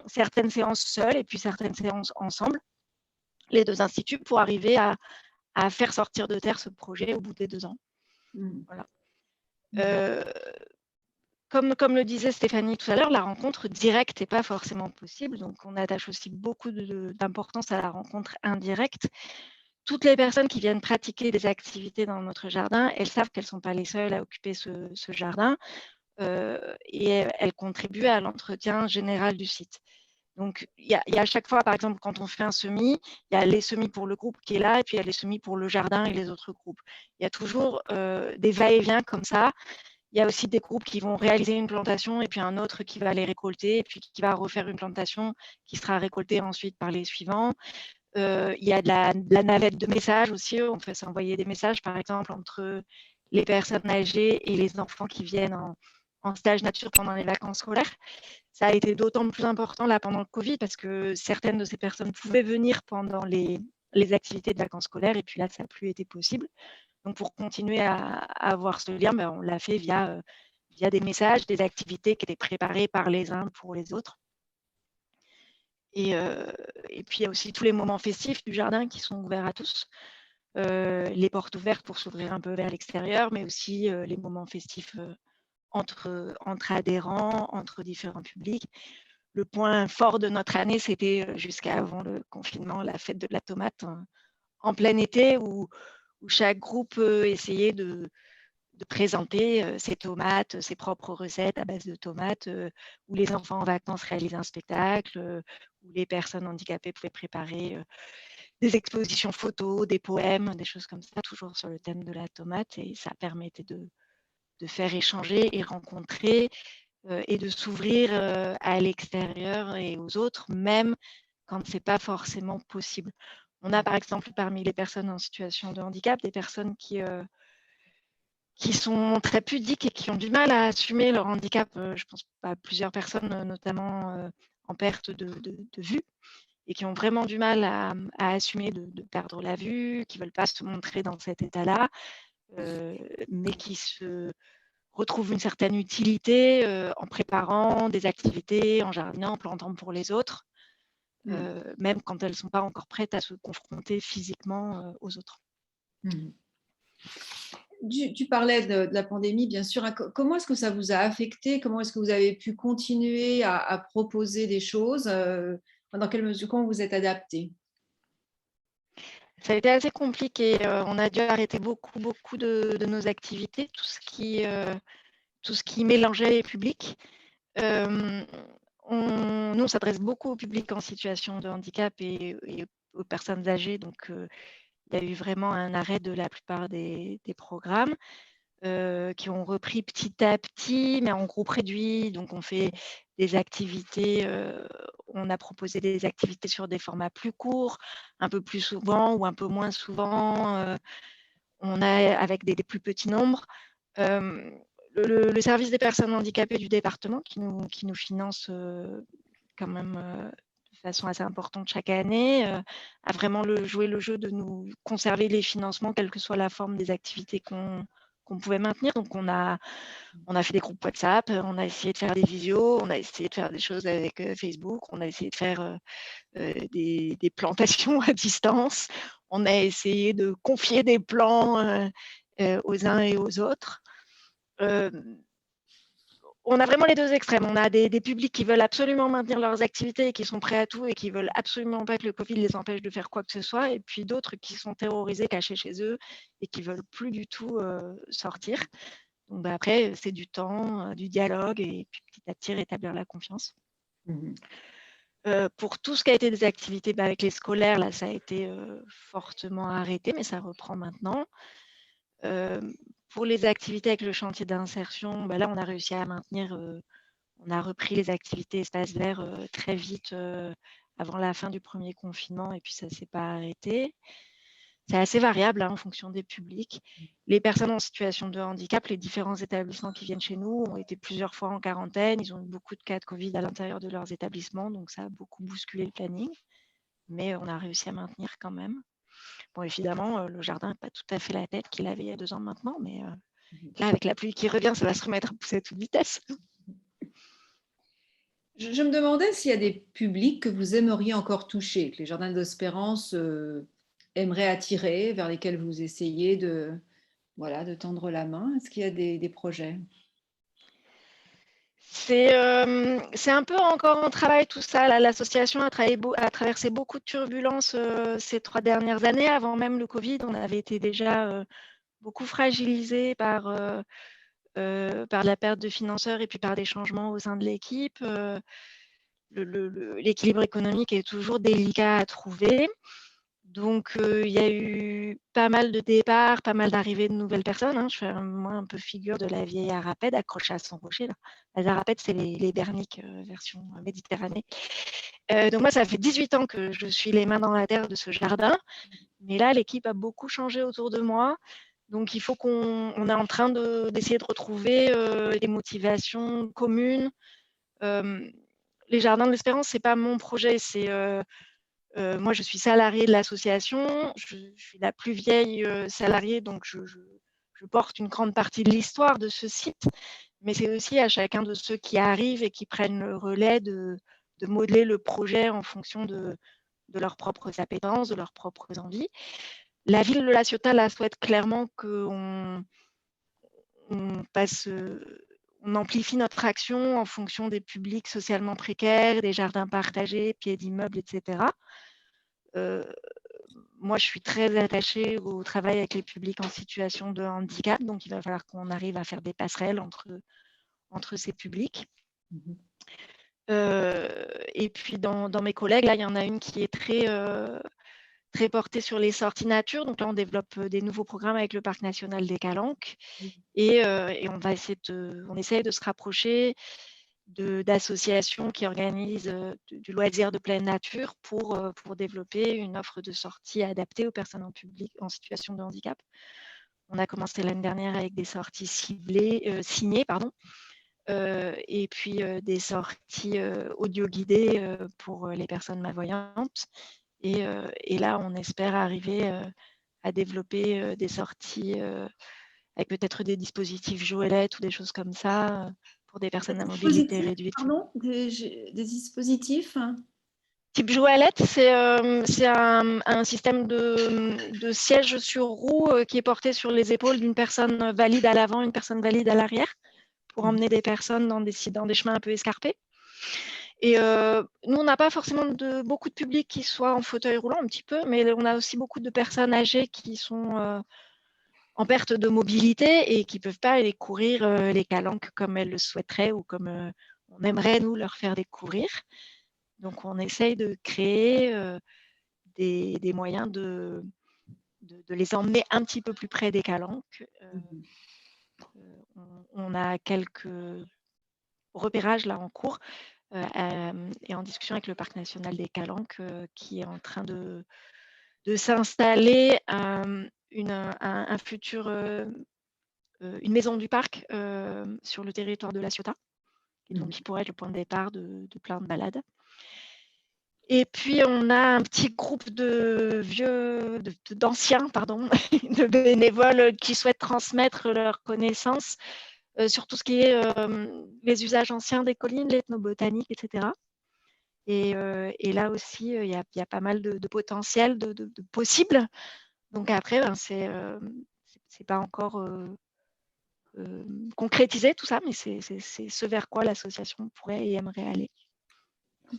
certaines séances seules et puis certaines séances ensemble, les 2 instituts, pour arriver à faire sortir de terre ce projet au bout des 2 ans. Voilà. Comme le disait Stéphanie tout à l'heure, la rencontre directe n'est pas forcément possible, donc on attache aussi beaucoup d'importance à la rencontre indirecte. Toutes les personnes qui viennent pratiquer des activités dans notre jardin, elles savent qu'elles ne sont pas les seules à occuper ce jardin, et elles contribuent à l'entretien général du site. Donc, il y a à chaque fois, par exemple, quand on fait un semis, il y a les semis pour le groupe qui est là, et puis il y a les semis pour le jardin et les autres groupes. Il y a toujours des va-et-vient comme ça. Il y a aussi des groupes qui vont réaliser une plantation, et puis un autre qui va les récolter, et puis qui va refaire une plantation qui sera récoltée ensuite par les suivants. Il y a de la navette de messages aussi. On fait s'envoyer des messages, par exemple, entre les personnes âgées et les enfants qui viennent en stage nature pendant les vacances scolaires. Ça a été d'autant plus important là pendant le Covid, parce que certaines de ces personnes pouvaient venir pendant les activités de vacances scolaires, et puis là, ça n'a plus été possible. Donc, pour continuer à avoir ce lien, on l'a fait via des messages, des activités qui étaient préparées par les uns pour les autres. Et puis, il y a aussi tous les moments festifs du jardin qui sont ouverts à tous. Les portes ouvertes pour s'ouvrir un peu vers l'extérieur, mais aussi les moments festifs entre adhérents, entre différents publics. Le point fort de notre année, c'était jusqu'à avant le confinement, la fête de la tomate en plein été, où chaque groupe essayait de présenter ses tomates, ses propres recettes à base de tomates, où les enfants en vacances réalisaient un spectacle, où les personnes handicapées pouvaient préparer des expositions photos, des poèmes, des choses comme ça, toujours sur le thème de la tomate, et ça permettait de faire échanger et rencontrer et de s'ouvrir à l'extérieur et aux autres, même quand ce n'est pas forcément possible. On a par exemple parmi les personnes en situation de handicap des personnes qui sont très pudiques et qui ont du mal à assumer leur handicap. Je pense à plusieurs personnes, notamment en perte de vue, et qui ont vraiment du mal à assumer de perdre la vue, qui ne veulent pas se montrer dans cet état-là, mais qui se retrouvent une certaine utilité en préparant des activités, en jardinant, en plantant pour les autres, même quand elles ne sont pas encore prêtes à se confronter physiquement aux autres. Tu parlais de la pandémie, bien sûr. Comment est-ce que ça vous a affecté? Comment est-ce que vous avez pu continuer à proposer des choses? Dans quelle mesure, comment vous êtes adapté? Ça a été assez compliqué. On a dû arrêter beaucoup de nos activités, tout ce qui mélangeait les publics. Nous, on s'adresse beaucoup au public en situation de handicap et aux personnes âgées, donc il y a eu vraiment un arrêt de la plupart des programmes qui ont repris petit à petit, mais en groupe réduit. Donc, on fait des activités, on a proposé des activités sur des formats plus courts, un peu plus souvent ou un peu moins souvent. On a avec des plus petits nombres. Le service des personnes handicapées du département qui nous finance quand même de façon assez importante chaque année, a vraiment joué le jeu de nous conserver les financements, quelle que soit la forme des activités qu'on pouvait maintenir. Donc, on a fait des groupes WhatsApp, on a essayé de faire des visios, on a essayé de faire des choses avec Facebook, on a essayé de faire des plantations à distance, on a essayé de confier des plans aux uns et aux autres. On a vraiment les deux extrêmes. On a des publics qui veulent absolument maintenir leurs activités et qui sont prêts à tout et qui veulent absolument pas que le Covid les empêche de faire quoi que ce soit. Et puis d'autres qui sont terrorisés, cachés chez eux et qui veulent plus du tout sortir. Donc après, c'est du temps, du dialogue et puis petit à petit rétablir la confiance. Pour tout ce qui a été des activités avec les scolaires, là, ça a été fortement arrêté, mais ça reprend maintenant. Pour les activités avec le chantier d'insertion, là, on a réussi à maintenir, on a repris les activités espaces verts très vite avant la fin du premier confinement et puis ça ne s'est pas arrêté. C'est assez variable en fonction des publics. Les personnes en situation de handicap, les différents établissements qui viennent chez nous ont été plusieurs fois en quarantaine. Ils ont eu beaucoup de cas de Covid à l'intérieur de leurs établissements, donc ça a beaucoup bousculé le planning. Mais on a réussi à maintenir quand même. Bon, évidemment, le jardin n'a pas tout à fait la tête qu'il avait il y a 2 ans maintenant, mais là, avec la pluie qui revient, ça va se remettre à pousser à toute vitesse. Je me demandais s'il y a des publics que vous aimeriez encore toucher, que les jardins d'Espérance aimeraient attirer, vers lesquels vous essayez de tendre la main. Est-ce qu'il y a des projets? C'est un peu encore en travail tout ça. L'association a traversé beaucoup de turbulences ces 3 dernières années. Avant même le Covid, on avait été déjà beaucoup fragilisés par la perte de financeurs et puis par des changements au sein de l'équipe. L'équilibre économique est toujours délicat à trouver. Donc, il y a eu pas mal de départs, pas mal d'arrivées de nouvelles personnes. Je fais moi un peu figure de la vieille Arapède accrochée à son rocher. Là. Les Arapèdes, c'est les Berniques version Méditerranée. Donc moi, ça fait 18 ans que je suis les mains dans la terre de ce jardin. Mais là, l'équipe a beaucoup changé autour de moi. Donc, il faut on est en train d'essayer de retrouver des motivations communes. Les Jardins de l'Espérance, ce n'est pas mon projet, c'est... moi, je suis salariée de l'association, je suis la plus vieille salariée, donc je porte une grande partie de l'histoire de ce site, mais c'est aussi à chacun de ceux qui arrivent et qui prennent le relais de modeler le projet en fonction de leurs propres appétences, de leurs propres envies. La ville de La Ciotat la souhaite clairement qu'on on amplifie notre action en fonction des publics socialement précaires, des jardins partagés, pieds d'immeubles, etc. Moi, je suis très attachée au travail avec les publics en situation de handicap, donc il va falloir qu'on arrive à faire des passerelles entre ces publics. Et puis, dans mes collègues, là, il y en a une qui est très portée sur les sorties nature. Donc là, on développe des nouveaux programmes avec le Parc national des Calanques. Et on essaye de se rapprocher d'associations qui organisent du loisir de pleine nature pour développer une offre de sortie adaptée aux personnes en situation de handicap. On a commencé l'année dernière avec des sorties signées, et puis des sorties audio-guidées pour les personnes malvoyantes. Et là, on espère arriver à développer des sorties avec peut-être des dispositifs Joëlette ou des choses comme ça pour des personnes à mobilité réduite. Pardon, des dispositifs? Type Joëlette, c'est un système de siège sur roue qui est porté sur les épaules d'une personne valide à l'avant, une personne valide à l'arrière, pour emmener des personnes dans des chemins un peu escarpés. Et nous, on n'a pas forcément beaucoup de public qui soit en fauteuil roulant, un petit peu, mais on a aussi beaucoup de personnes âgées qui sont en perte de mobilité et qui ne peuvent pas aller courir les calanques comme elles le souhaiteraient ou comme on aimerait, nous, leur faire découvrir. Donc, on essaye de créer des moyens de les emmener un petit peu plus près des calanques. On a quelques repérages là en cours et en discussion avec le Parc national des Calanques qui est en train de s'installer une maison du parc sur le territoire de La Ciotat, donc qui pourrait être le point de départ de plein de balades. Et puis, on a un petit groupe d'anciens, de bénévoles qui souhaitent transmettre leurs connaissances sur tout ce qui est les usages anciens des collines, l'ethnobotanique, etc. Et là aussi, il y a pas mal de potentiel, de possibles. Donc après, c'est pas encore concrétisé tout ça, mais c'est ce vers quoi l'association pourrait et aimerait aller.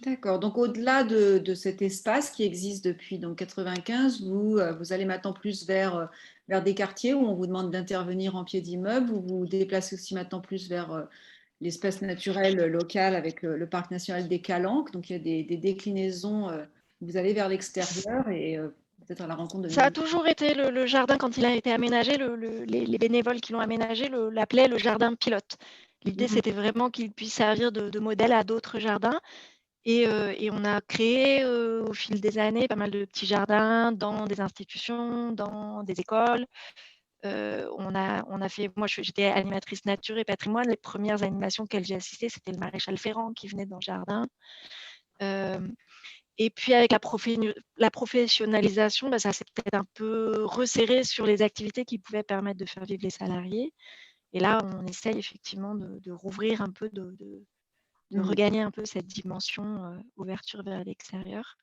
D'accord. Donc, au-delà de cet espace qui existe depuis donc 95, vous allez maintenant plus vers des quartiers où on vous demande d'intervenir en pied d'immeuble, vous vous déplacez aussi maintenant plus vers l'espace naturel local avec le parc national des Calanques. Donc, il y a des déclinaisons. Vous allez vers l'extérieur et peut-être à la rencontre de Ça a nouveaux. toujours été le jardin, quand il a été aménagé, les bénévoles qui l'ont aménagé l'appelaient le jardin pilote. L'idée, c'était vraiment qu'il puisse servir de modèle à d'autres jardins. Et on a créé au fil des années pas mal de petits jardins dans des institutions, dans des écoles. On a fait, moi j'étais animatrice nature et patrimoine. Les premières animations auxquelles j'ai assisté, c'était le maréchal Ferrand qui venait dans le jardin. Et puis avec la professionnalisation, ça s'est peut-être un peu resserré sur les activités qui pouvaient permettre de faire vivre les salariés. Et là, on essaye effectivement de rouvrir un peu, de regagner un peu cette dimension ouverture vers l'extérieur.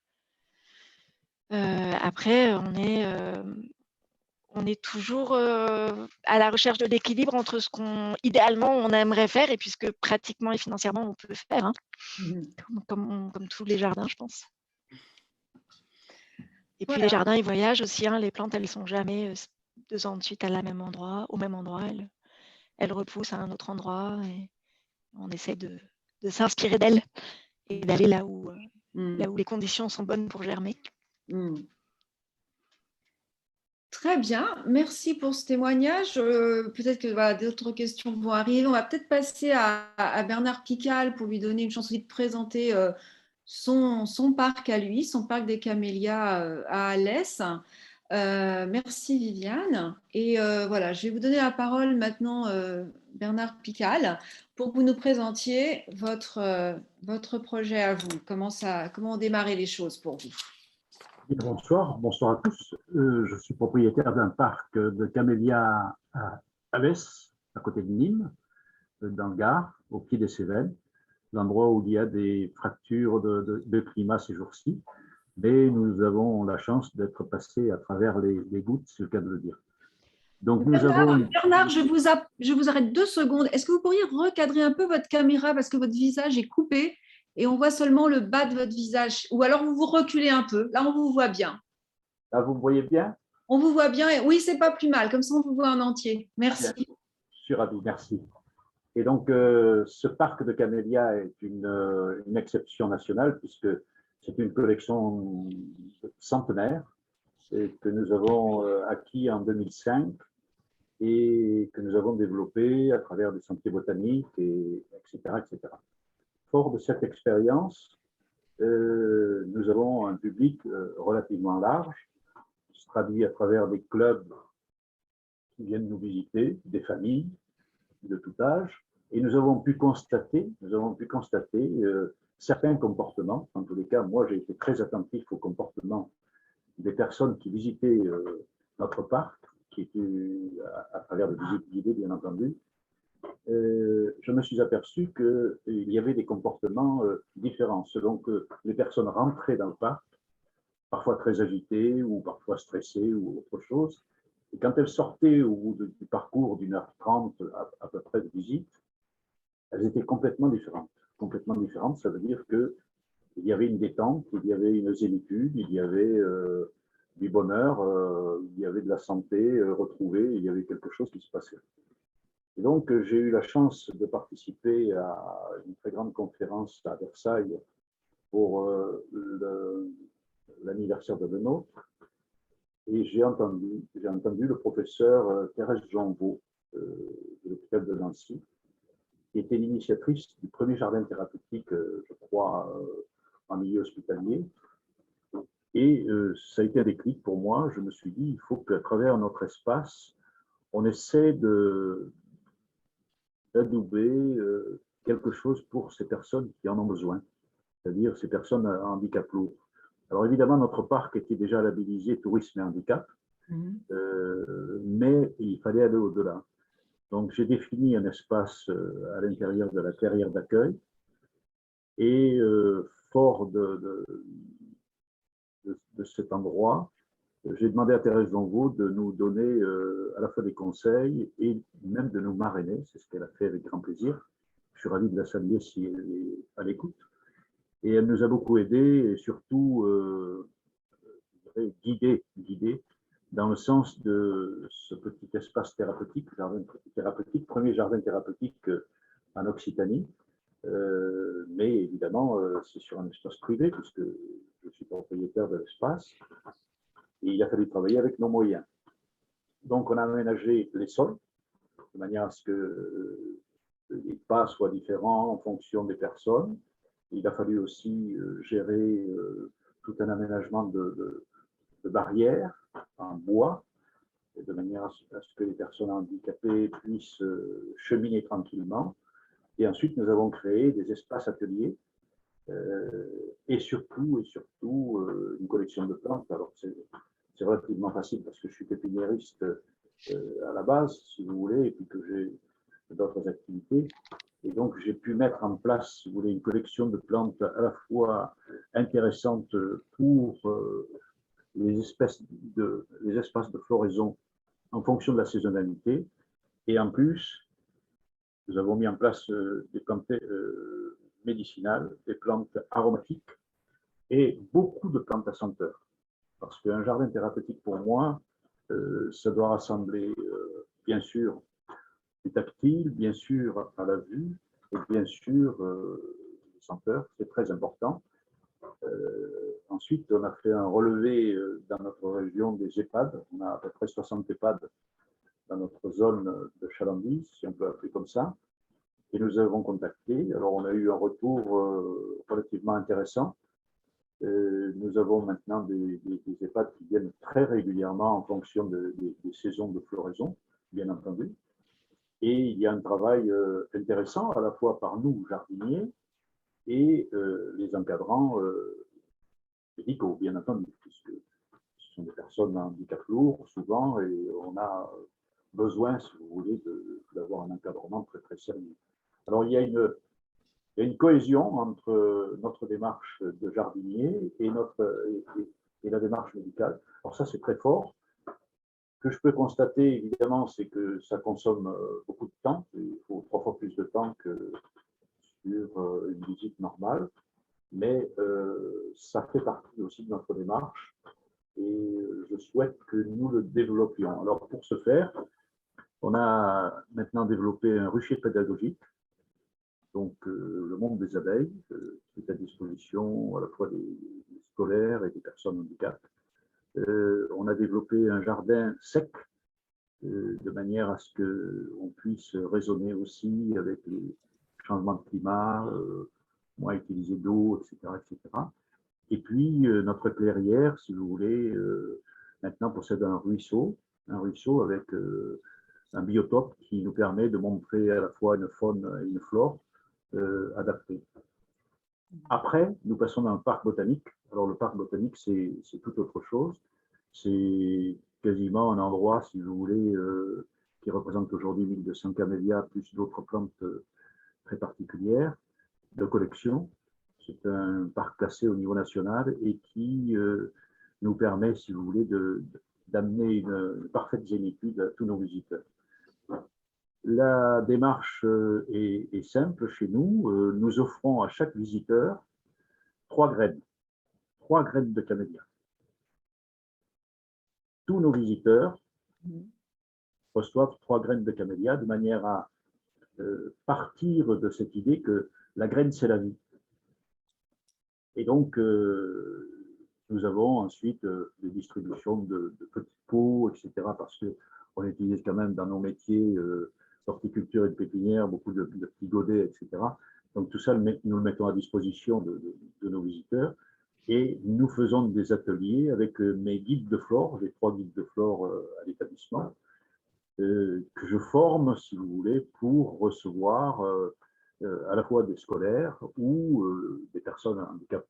Après, on est toujours à la recherche de l'équilibre entre ce idéalement on aimerait faire et puis ce que pratiquement et financièrement on peut faire, hein, comme tous les jardins, je pense. Et puis les jardins, ils voyagent aussi, hein, les plantes, elles ne sont jamais 2 ans de suite au même endroit, elles repoussent à un autre endroit et on essaie de s'inspirer d'elles et d'aller là où les conditions sont bonnes pour germer. Très bien, merci pour ce témoignage. Peut-être que d'autres questions vont arriver. On va peut-être passer à Bernard Pical pour lui donner une chance de présenter son parc à lui, son parc des Camélias à Alès. Merci Viviane. Et voilà, je vais vous donner la parole maintenant, Bernard Pical, pour que vous nous présentiez votre projet à vous. Comment ont démarré les choses pour vous? Bonsoir, bonsoir à tous. Je suis propriétaire d'un parc de camélias à Alès, à côté de Nîmes, dans le Gard, au pied des Cévennes, l'endroit où il y a des fractures de climat ces jours-ci. Mais nous avons la chance d'être passés à travers les gouttes, c'est le cas de le dire. Donc, Bernard, je vous arrête 2 secondes. Est-ce que vous pourriez recadrer un peu votre caméra parce que votre visage est coupé et on voit seulement le bas de votre visage? Ou alors vous vous reculez un peu. Là, on vous voit bien. Là, vous me voyez bien? On vous voit bien. Oui, c'est pas plus mal. Comme ça, on vous voit en entier. Merci. Bien, je suis ravi, merci. Et donc, ce parc de camélias est une exception nationale puisque c'est une collection centenaire que nous avons acquis en 2005 et que nous avons développé à travers des sentiers botaniques, etc., etc. Fort de cette expérience, nous avons un public relativement large, qui se traduit à travers des clubs qui viennent nous visiter, des familles de tout âge, et nous avons pu constater certains comportements. En tous les cas, moi, j'ai été très attentif aux comportements des personnes qui visitaient notre parc, qui étaient à travers des visites guidées, bien entendu. Je me suis aperçu qu'il y avait des comportements différents selon que les personnes rentraient dans le parc, parfois très agitées ou parfois stressées ou autre chose. Et quand elles sortaient au bout du parcours d'1h30 à peu près de visite, elles étaient complètement différentes. Complètement différentes, ça veut dire qu'il y avait une détente, il y avait une zénitude, il y avait du bonheur, il y avait de la santé retrouvée, il y avait quelque chose qui se passait. Et donc, j'ai eu la chance de participer à une très grande conférence à Versailles pour l'anniversaire de Lenôtre. Et j'ai entendu le professeur Thérèse Janvaux de l'hôpital de Nancy, qui était l'initiatrice du premier jardin thérapeutique, je crois, en milieu hospitalier. Et ça a été un déclic pour moi. Je me suis dit, il faut qu'à travers notre espace, on essaie d'adouber quelque chose pour ces personnes qui en ont besoin, c'est-à-dire ces personnes à handicap lourd. Alors évidemment, notre parc était déjà labellisé tourisme et handicap, mais il fallait aller au-delà. Donc j'ai défini un espace à l'intérieur de la clairière d'accueil et fort de cet endroit, j'ai demandé à Thérèse Janvaux de nous donner à la fois des conseils et même de nous marrainer. C'est ce qu'elle a fait avec grand plaisir. Je suis ravi de la saluer si elle est à l'écoute. Et elle nous a beaucoup aidés et surtout guidés dans le sens de ce petit espace thérapeutique, jardin thérapeutique, premier jardin thérapeutique en Occitanie. Mais évidemment, c'est sur un espace privé puisque je suis propriétaire de l'espace et il a fallu travailler avec nos moyens. Donc, on a aménagé les sols de manière à ce que les pas soient différents en fonction des personnes. Il a fallu aussi gérer tout un aménagement de barrières en bois, de manière à ce que les personnes handicapées puissent cheminer tranquillement. Et ensuite, nous avons créé des espaces ateliers et surtout une collection de plantes. Alors, c'est relativement facile parce que je suis pépiniériste à la base, si vous voulez, et puis que j'ai d'autres activités. Et donc, j'ai pu mettre en place, si vous voulez, une collection de plantes à la fois intéressantes pour les espaces de floraison en fonction de la saisonnalité. Et en plus, nous avons mis en place des plantes médicinales, des plantes aromatiques et beaucoup de plantes à senteur. Parce qu'un jardin thérapeutique, pour moi, ça doit rassembler, bien sûr, du tactile, bien sûr, à la vue, et bien sûr, les senteurs, c'est très important. Ensuite, on a fait un relevé dans notre région des EHPAD. On a à peu près 60 EHPAD dans notre zone de chalandise, si on peut appeler comme ça. Et nous avons contacté. Alors, on a eu un retour relativement intéressant. Nous avons maintenant des EHPAD qui viennent très régulièrement en fonction des saisons de floraison, bien entendu. Et il y a un travail intéressant à la fois par nous, jardiniers, et les encadrants médicaux, bien entendu, puisque ce sont des personnes à handicap lourd, souvent, et on a besoin, si vous voulez, d'avoir un encadrement très, très sérieux. Alors, il y a une cohésion entre notre démarche de jardinier et la démarche médicale. Alors ça, c'est très fort. Ce que je peux constater, évidemment, c'est que ça consomme beaucoup de temps. Il faut 3 fois plus de temps que sur une visite normale. Mais ça fait partie aussi de notre démarche et je souhaite que nous le développions. Alors, pour ce faire, on a maintenant développé un rucher pédagogique, donc le monde des abeilles, qui est à disposition à la fois des scolaires et des personnes handicapées. On a développé un jardin sec, de manière à ce qu'on puisse raisonner aussi avec les changements de climat, moins utiliser d'eau, etc., etc. Et puis, notre clairière, si vous voulez, maintenant possède un ruisseau avec un biotope qui nous permet de montrer à la fois une faune et une flore adaptées. Après, nous passons dans le parc botanique. Alors, le parc botanique, c'est tout autre chose. C'est quasiment un endroit, si vous voulez, qui représente aujourd'hui 1200 camélias, plus d'autres plantes très particulières de collection. C'est un parc classé au niveau national et qui nous permet, si vous voulez, d'amener une parfaite zénitude à tous nos visiteurs. La démarche est simple chez nous. Nous offrons à chaque visiteur 3 graines de camélia. Tous nos visiteurs reçoivent 3 graines de camélia de manière à partir de cette idée que la graine, c'est la vie. Et donc, nous avons ensuite des distributions de petits pots, etc., parce qu'on utilise quand même dans nos métiers d'horticulture et de pépinière beaucoup de petits godets, etc. Donc, tout ça, nous le mettons à disposition de nos visiteurs. Et nous faisons des ateliers avec mes guides de flore, les 3 guides de flore à l'établissement, que je forme, si vous voulez, pour recevoir à la fois des scolaires ou des personnes à handicap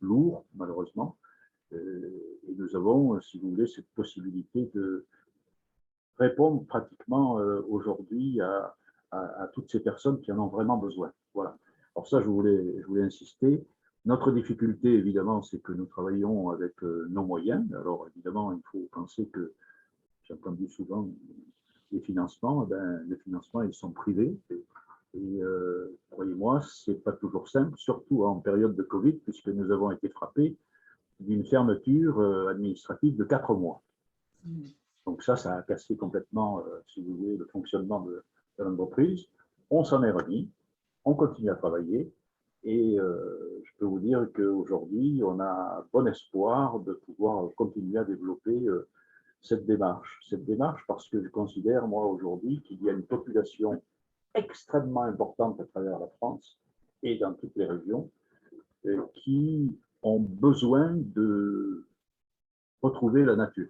lourd, malheureusement. Et nous avons, si vous voulez, cette possibilité de répondre pratiquement aujourd'hui à toutes ces personnes qui en ont vraiment besoin. Voilà. Alors ça, je voulais insister. Notre difficulté, évidemment, c'est que nous travaillons avec nos moyens. Alors, évidemment, il faut penser que, j'ai entendu souvent, les financements, ils sont privés. Et croyez-moi, ce n'est pas toujours simple, surtout en période de Covid, puisque nous avons été frappés d'une fermeture administrative de 4 mois. Donc ça a cassé complètement, si vous voulez, le fonctionnement de l'entreprise. On s'en est remis, on continue à travailler et je peux vous dire qu'aujourd'hui, on a bon espoir de pouvoir continuer à développer cette démarche. Cette démarche parce que je considère, moi, aujourd'hui, qu'il y a une population extrêmement importante à travers la France et dans toutes les régions qui ont besoin de retrouver la nature.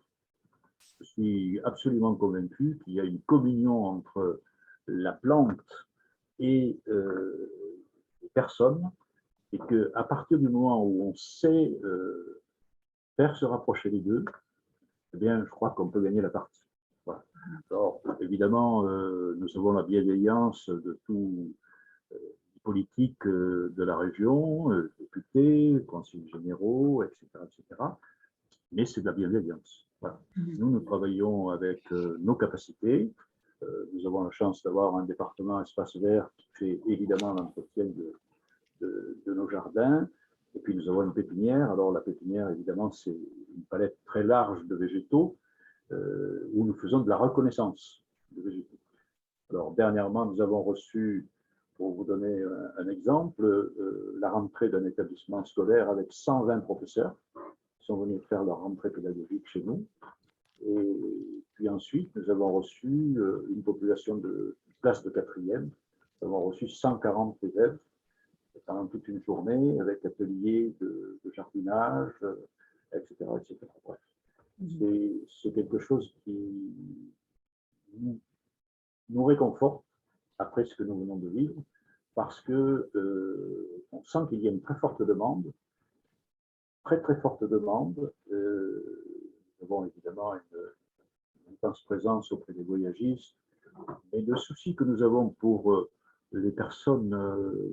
Je suis absolument convaincu qu'il y a une communion entre la plante et les personnes et qu'à partir du moment où on sait faire se rapprocher les deux, eh bien, je crois qu'on peut gagner la partie. Voilà. Alors, évidemment, nous avons la bienveillance de tous les politiques de la région, députés, conseillers généraux, etc., etc. Mais c'est de la bienveillance. Voilà. Nous travaillons avec nos capacités. Nous avons la chance d'avoir un département espace vert qui fait évidemment l'entretien de nos jardins. Et puis nous avons une pépinière. Alors la pépinière, évidemment, c'est une palette très large de végétaux où nous faisons de la reconnaissance de végétaux. Alors dernièrement, nous avons reçu, pour vous donner un exemple, la rentrée d'un établissement scolaire avec 120 professeurs qui sont venus faire leur rentrée pédagogique chez nous. Et puis ensuite, nous avons reçu une population de classe de 4e. Nous avons reçu 140 élèves pendant toute une journée avec ateliers de jardinage, etc., etc. Bref. C'est quelque chose qui nous réconforte après ce que nous venons de vivre, parce que on sent qu'il y a une très forte demande, très très forte demande. Nous avons évidemment une intense présence auprès des voyagistes, mais le souci que nous avons pour les personnes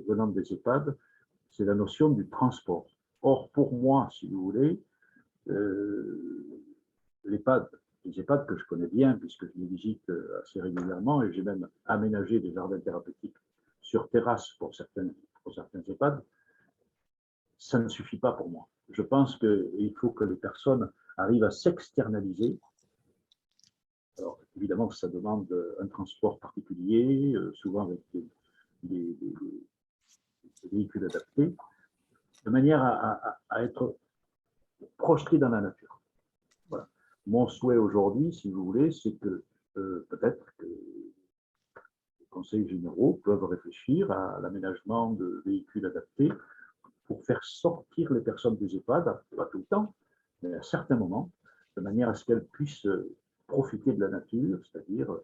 venant des EHPAD, c'est la notion du transport. Or, pour moi, si vous voulez, les EHPAD que je connais bien, puisque je les visite assez régulièrement, et j'ai même aménagé des jardins thérapeutiques sur terrasse pour certains EHPAD, ça ne suffit pas pour moi. Je pense qu'il faut que les personnes arrivent à s'externaliser. Alors, évidemment, ça demande un transport particulier, souvent avec des véhicules adaptés, de manière à être projeté dans la nature. Voilà. Mon souhait aujourd'hui, si vous voulez, c'est que peut-être que les conseils généraux peuvent réfléchir à l'aménagement de véhicules adaptés pour faire sortir les personnes des EHPAD, pas tout le temps, mais à certains moments, de manière à ce qu'elles puissent profiter de la nature, c'est-à-dire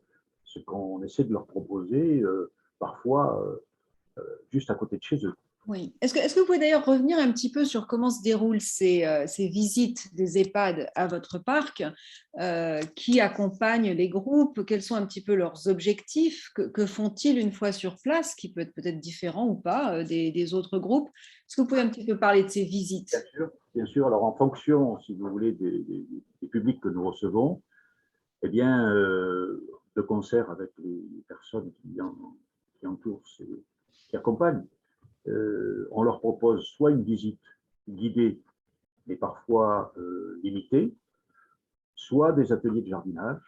ce qu'on essaie de leur proposer parfois juste à côté de chez eux. Oui. Est-ce que vous pouvez d'ailleurs revenir un petit peu sur comment se déroulent ces visites des EHPAD à votre parc, qui accompagnent les groupes, quels sont un petit peu leurs objectifs, que font-ils une fois sur place, qui peut être peut-être différent ou pas des autres groupes? Est-ce que vous pouvez un petit peu parler de ces visites? Bien sûr, bien sûr. Alors en fonction, si vous voulez, des publics que nous recevons, eh bien, de concert avec les personnes qui entourent, qui accompagnent, on leur propose soit une visite guidée, mais parfois limitée, soit des ateliers de jardinage.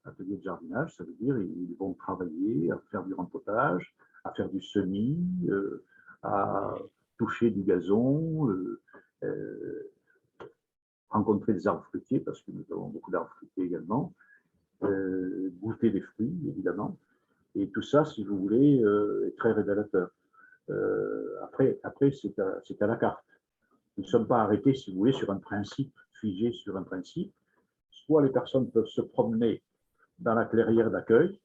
Ateliers de jardinage, ça veut dire qu'ils vont travailler à faire du rempotage, à faire du semis, à toucher du gazon, rencontrer des arbres fruitiers, parce que nous avons beaucoup d'arbres fruitiers également, goûter des fruits, évidemment. Et tout ça, si vous voulez, est très révélateur. Après c'est à la carte. Nous ne sommes pas arrêtés, si vous voulez, sur un principe, figé sur un principe. Soit les personnes peuvent se promener dans la clairière d'accueil,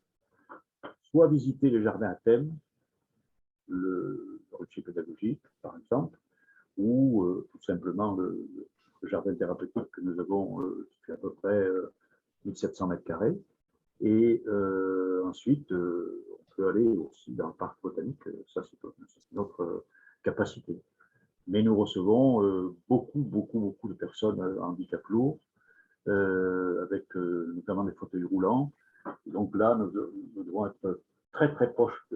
soit visiter les jardins à thème, le rucher pédagogique, par exemple, ou tout simplement le jardin thérapeutique que nous avons, qui fait à peu près 1700 mètres carrés. Et ensuite, on peut aller aussi dans le parc botanique, ça c'est notre capacité. Mais nous recevons beaucoup de personnes en handicap lourd, avec notamment des fauteuils roulants. Donc là, nous devons être très proches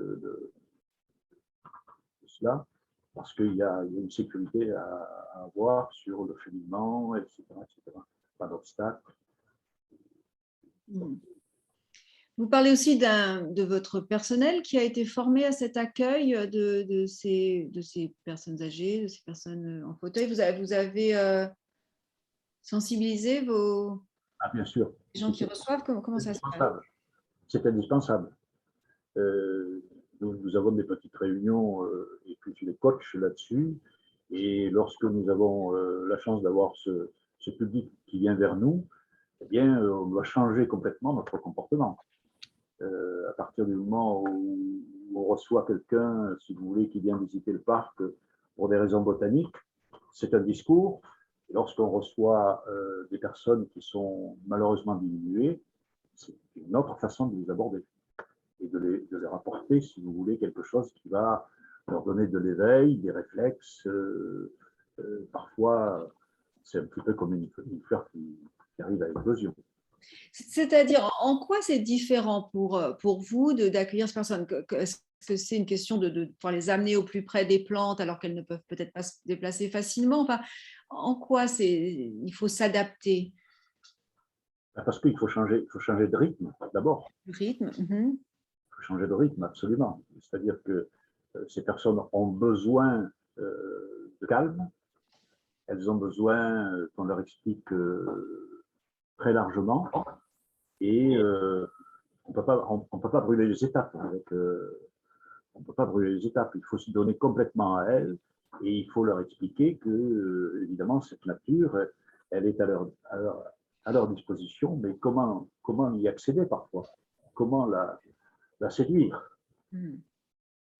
cela, parce qu'il y a une sécurité à avoir sur le cheminement, etc. Pas d'obstacle. Vous parlez aussi de votre personnel qui a été formé à cet accueil de ces personnes âgées, de ces personnes en fauteuil. Vous avez sensibilisé Bien sûr. les gens qui reçoivent. Comment ça se passe? C'est indispensable. Nous avons des petites réunions et puis les coachs là-dessus. Et lorsque nous avons la chance d'avoir ce public qui vient vers nous, eh bien, on doit changer complètement notre comportement. À partir du moment où on reçoit quelqu'un, si vous voulez, qui vient visiter le parc pour des raisons botaniques, c'est un discours. Et lorsqu'on reçoit des personnes qui sont malheureusement diminuées, c'est une autre façon de les aborder et de les rapporter, si vous voulez, quelque chose qui va leur donner de l'éveil, des réflexes. Parfois, c'est un petit peu comme une fleur qui arrive à l'éclosion. C'est-à-dire, en quoi c'est différent pour vous d'accueillir ces personnes? Est-ce que c'est une question de pouvoir les amener au plus près des plantes alors qu'elles ne peuvent peut-être pas se déplacer facilement? Enfin, en quoi il faut s'adapter? Parce qu'il faut changer de rythme, d'abord. Le rythme. Il faut changer de rythme, absolument. C'est-à-dire que ces personnes ont besoin de calme, elles ont besoin qu'on leur explique très largement, et on peut pas brûler les étapes. On peut pas brûler les étapes. Il faut se donner complètement à elles, et il faut leur expliquer que, évidemment, cette nature, elle est à leur disposition, mais comment y accéder parfois? Comment la séduire?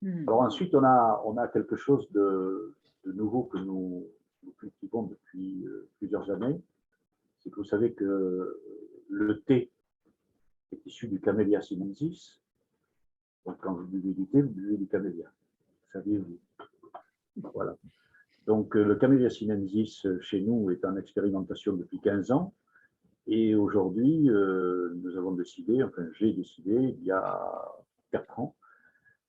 Alors ensuite, on a quelque chose de nouveau que nous cultivons depuis plusieurs années. C'est que vous savez que le thé est issu du Camellia sinensis. Donc quand vous buvez du thé, vous buvez du camélia. Saviez-vous? Voilà. Donc le Camellia sinensis chez nous est en expérimentation depuis 15 ans. Et aujourd'hui, nous avons décidé, enfin j'ai décidé, il y a 4 ans,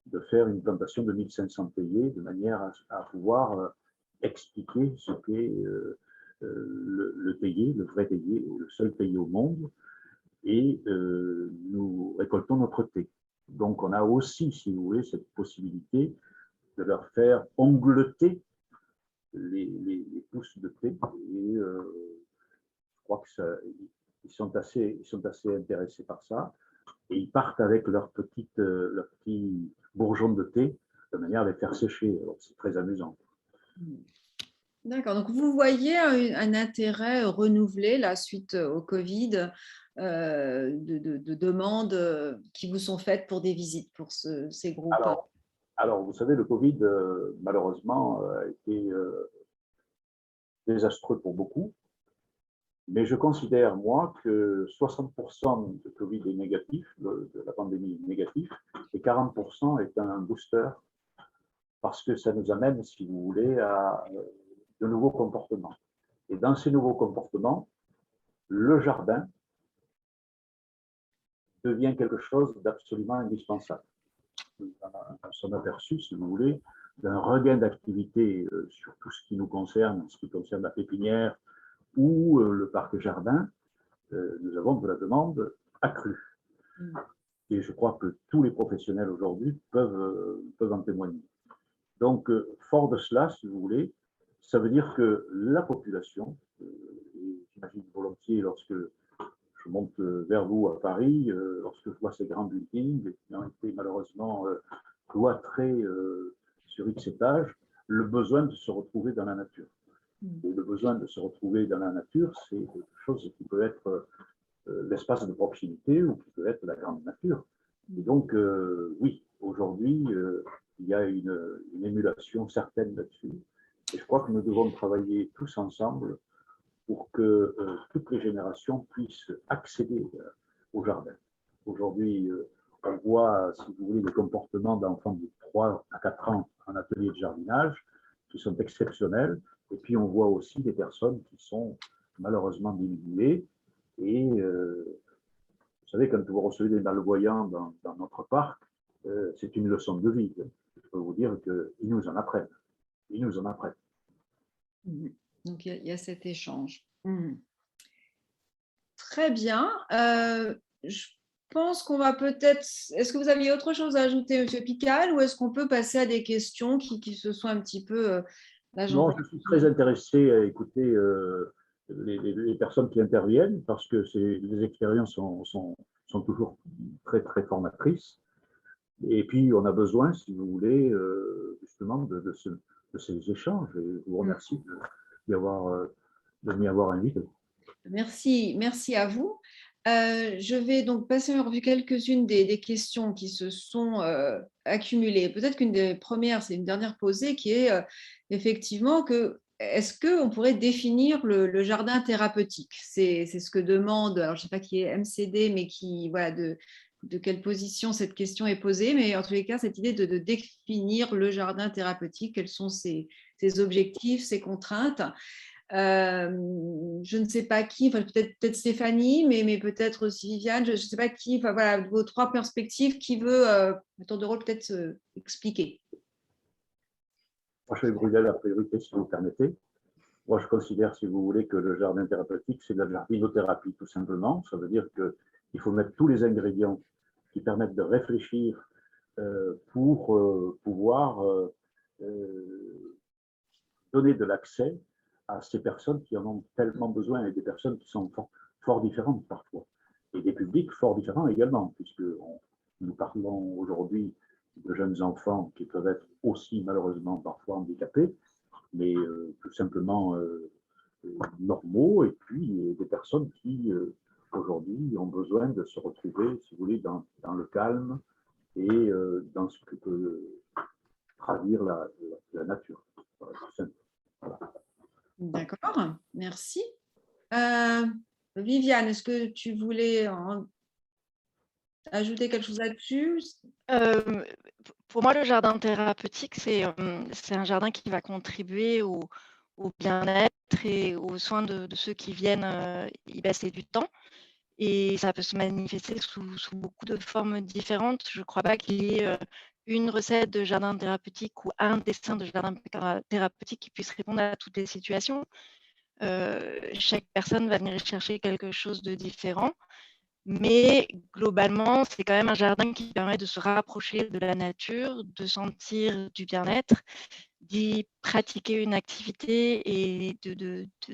de faire une plantation de 1500 théiers de manière à pouvoir expliquer ce qu'est le théier, le vrai théier, le seul théier au monde, et nous récoltons notre thé. Donc on a aussi, si vous voulez, cette possibilité de leur faire ongleter les pousses de thé, et je crois qu'ils sont assez intéressés par ça, et ils partent avec leurs petits bourgeons de thé de manière à les faire sécher. C'est très amusant. D'accord. Donc, vous voyez un intérêt renouvelé là, suite au Covid, de demandes qui vous sont faites pour des visites pour ces groupes? Alors, vous savez, le Covid, malheureusement, a été désastreux pour beaucoup. Mais je considère, moi, que 60% de Covid est négatif, de la pandémie est négatif, et 40% est un booster, parce que ça nous amène, si vous voulez, à de nouveaux comportements. Et dans ces nouveaux comportements, le jardin devient quelque chose d'absolument indispensable. On s'en aperçu, si vous voulez, d'un regain d'activité sur tout ce qui nous concerne, ce qui concerne la pépinière ou le parc jardin. Nous avons de la demande accrue. Et je crois que tous les professionnels aujourd'hui peuvent en témoigner. Donc, fort de cela, si vous voulez, ça veut dire que la population, et j'imagine volontiers lorsque je monte vers vous à Paris, lorsque je vois ces grands buildings qui ont été malheureusement cloîtrés sur X étages, le besoin de se retrouver dans la nature. Et le besoin de se retrouver dans la nature, c'est quelque chose qui peut être l'espace de proximité ou qui peut être la grande nature. Et donc, oui, aujourd'hui, il y a une émulation certaine là-dessus. Et je crois que nous devons travailler tous ensemble pour que toutes les générations puissent accéder au jardin. Aujourd'hui, on voit, si vous voulez, des comportements d'enfants de 3 à 4 ans en atelier de jardinage qui sont exceptionnels. Et puis, on voit aussi des personnes qui sont malheureusement diminuées. Et vous savez, quand vous recevez des malvoyants dans notre parc, c'est une leçon de vie. je peux vous dire qu'ils nous en apprennent. Ils nous en apprennent. Donc, il y a cet échange. Très bien. Je pense qu'on va peut-être… Est-ce que vous aviez autre chose à ajouter, M. Pical, ou est-ce qu'on peut passer à des questions qui se sont un petit peu… Non, je suis très intéressé à écouter les personnes qui interviennent parce que les expériences sont toujours très, très formatrices. Et puis, on a besoin, si vous voulez, justement, de ces échanges. Et je vous remercie de m'y avoir invité. Merci à vous. Je vais donc passer en revue quelques-unes des questions qui se sont accumulées. Peut-être qu'une des premières, c'est une dernière posée, qui est effectivement est-ce qu'on pourrait définir le jardin thérapeutique? C'est ce que demande, alors je ne sais pas qui est MCD, mais voilà, de quelle position cette question est posée, mais en tous les cas, cette idée de définir le jardin thérapeutique, quels sont ses objectifs, ses contraintes. Je ne sais pas qui, peut-être Stéphanie, mais peut-être aussi Viviane, je ne sais pas qui, voilà, vos trois perspectives, qui veut, à tour de rôle, peut-être expliquer. Moi, je vais brûler la priorité, si vous me permettez. Moi, je considère, si vous voulez, que le jardin thérapeutique, c'est de la jardinothérapie, tout simplement. Ça veut dire qu'il faut mettre tous les ingrédients qui permettent de réfléchir pour pouvoir donner de l'accès à ces personnes qui en ont tellement besoin, et des personnes qui sont fort différentes parfois, et des publics fort différents également, puisque nous parlons aujourd'hui de jeunes enfants qui peuvent être aussi malheureusement parfois handicapés, mais tout simplement normaux, et puis des personnes qui aujourd'hui ont besoin de se retrouver, si vous voulez, dans le calme et dans ce que peut traduire la nature. Voilà, tout simple. Voilà. D'accord, merci. Viviane, est-ce que tu voulais ajouter quelque chose là-dessus? Pour moi, le jardin thérapeutique, c'est un jardin qui va contribuer au bien-être et aux soins de ceux qui viennent y passer du temps. Et ça peut se manifester sous beaucoup de formes différentes. Je ne crois pas qu'il y ait une recette de jardin thérapeutique ou un dessin de jardin thérapeutique qui puisse répondre à toutes les situations. Chaque personne va venir chercher quelque chose de différent. Mais globalement, c'est quand même un jardin qui permet de se rapprocher de la nature, de sentir du bien-être, d'y pratiquer une activité et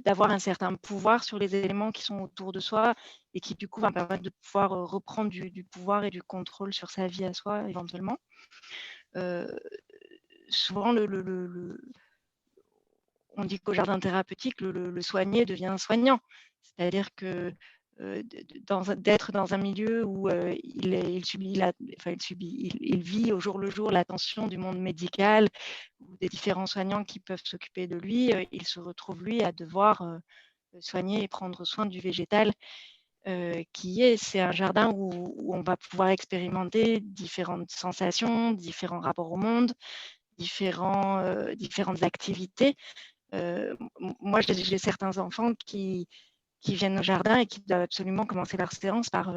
d'avoir un certain pouvoir sur les éléments qui sont autour de soi et qui du coup va permettre de pouvoir reprendre du pouvoir et du contrôle sur sa vie à soi éventuellement. Souvent, on dit qu'au jardin thérapeutique, le soigné devient soignant. C'est-à-dire que d'être dans un milieu où il vit au jour le jour la tension du monde médical ou des différents soignants qui peuvent s'occuper de lui, il se retrouve lui à devoir soigner et prendre soin du végétal c'est un jardin où on va pouvoir expérimenter différentes sensations, différents rapports au monde, différentes activités. Moi, j'ai certains enfants qui viennent au jardin et qui doivent absolument commencer leur séance par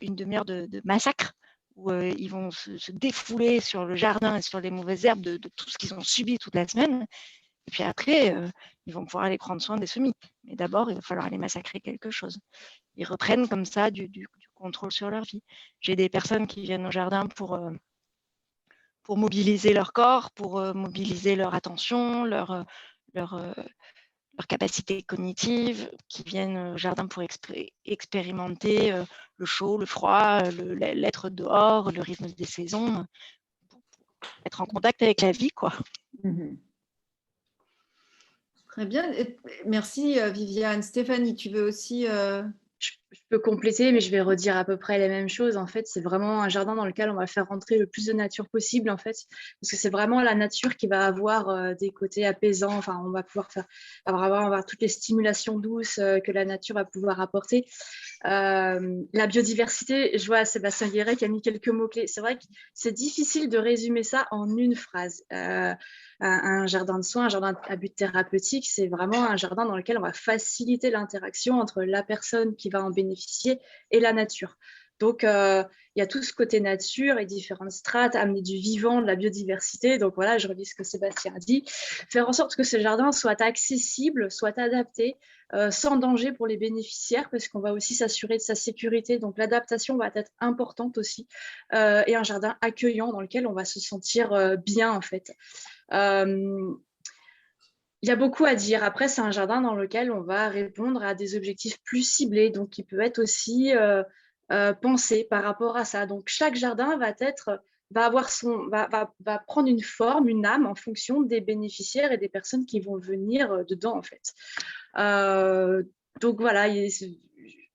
une demi-heure de massacre où ils vont se défouler sur le jardin et sur les mauvaises herbes de tout ce qu'ils ont subi toute la semaine. Et puis après, ils vont pouvoir aller prendre soin des semis. Mais d'abord, il va falloir aller massacrer quelque chose. Ils reprennent comme ça du contrôle sur leur vie. J'ai des personnes qui viennent au jardin pour mobiliser leur corps, pour mobiliser leur attention, leur capacité cognitive, qui viennent au jardin pour expérimenter le chaud, le froid, l'être dehors, le rythme des saisons, pour être en contact avec la vie, quoi. Très bien. Merci, Viviane. Stéphanie, tu veux aussi… Je peux compléter, mais je vais redire à peu près les mêmes choses. En fait, c'est vraiment un jardin dans lequel on va faire rentrer le plus de nature possible, en fait, parce que c'est vraiment la nature qui va avoir des côtés apaisants. Enfin, on va pouvoir avoir toutes les stimulations douces que la nature va pouvoir apporter. La biodiversité, je vois Sébastien Guéret qui a mis quelques mots-clés. C'est vrai que c'est difficile de résumer ça en une phrase. Un jardin de soins, un jardin à but thérapeutique, c'est vraiment un jardin dans lequel on va faciliter l'interaction entre la personne qui va en bénéficier et la nature. Donc, il y a tout ce côté nature et différentes strates, amener du vivant, de la biodiversité. Donc, voilà, je relis ce que Sébastien a dit. Faire en sorte que ce jardin soit accessible, soit adapté, sans danger pour les bénéficiaires, parce qu'on va aussi s'assurer de sa sécurité. Donc, l'adaptation va être importante aussi. Et un jardin accueillant dans lequel on va se sentir bien, en fait. Il y a beaucoup à dire. Après, c'est un jardin dans lequel on va répondre à des objectifs plus ciblés, donc qui peut être aussi pensé par rapport à ça. Donc, chaque jardin va prendre une forme, une âme en fonction des bénéficiaires et des personnes qui vont venir dedans, en fait. Donc, voilà,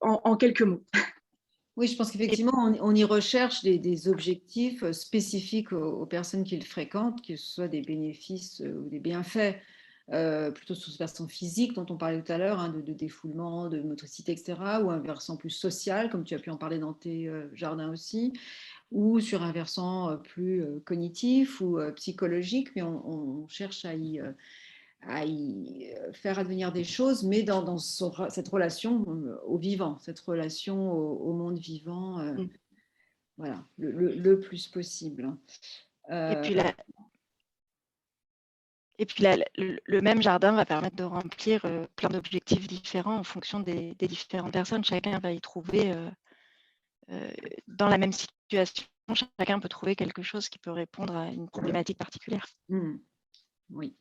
en quelques mots. Oui, je pense qu'effectivement, on y recherche des objectifs spécifiques aux personnes qui le fréquentent, que ce soit des bénéfices ou des bienfaits, plutôt sur ce versant physique dont on parlait tout à l'heure, hein, de défoulement, de motricité, etc., ou un versant plus social, comme tu as pu en parler dans tes jardins aussi, ou sur un versant plus cognitif ou psychologique, mais on cherche à y faire advenir des choses, mais dans cette relation au vivant, cette relation au monde vivant, voilà, le plus possible. Et puis, le même jardin va permettre de remplir plein d'objectifs différents en fonction des différentes personnes. Chacun va y trouver, dans la même situation, chacun peut trouver quelque chose qui peut répondre à une problématique particulière. Oui.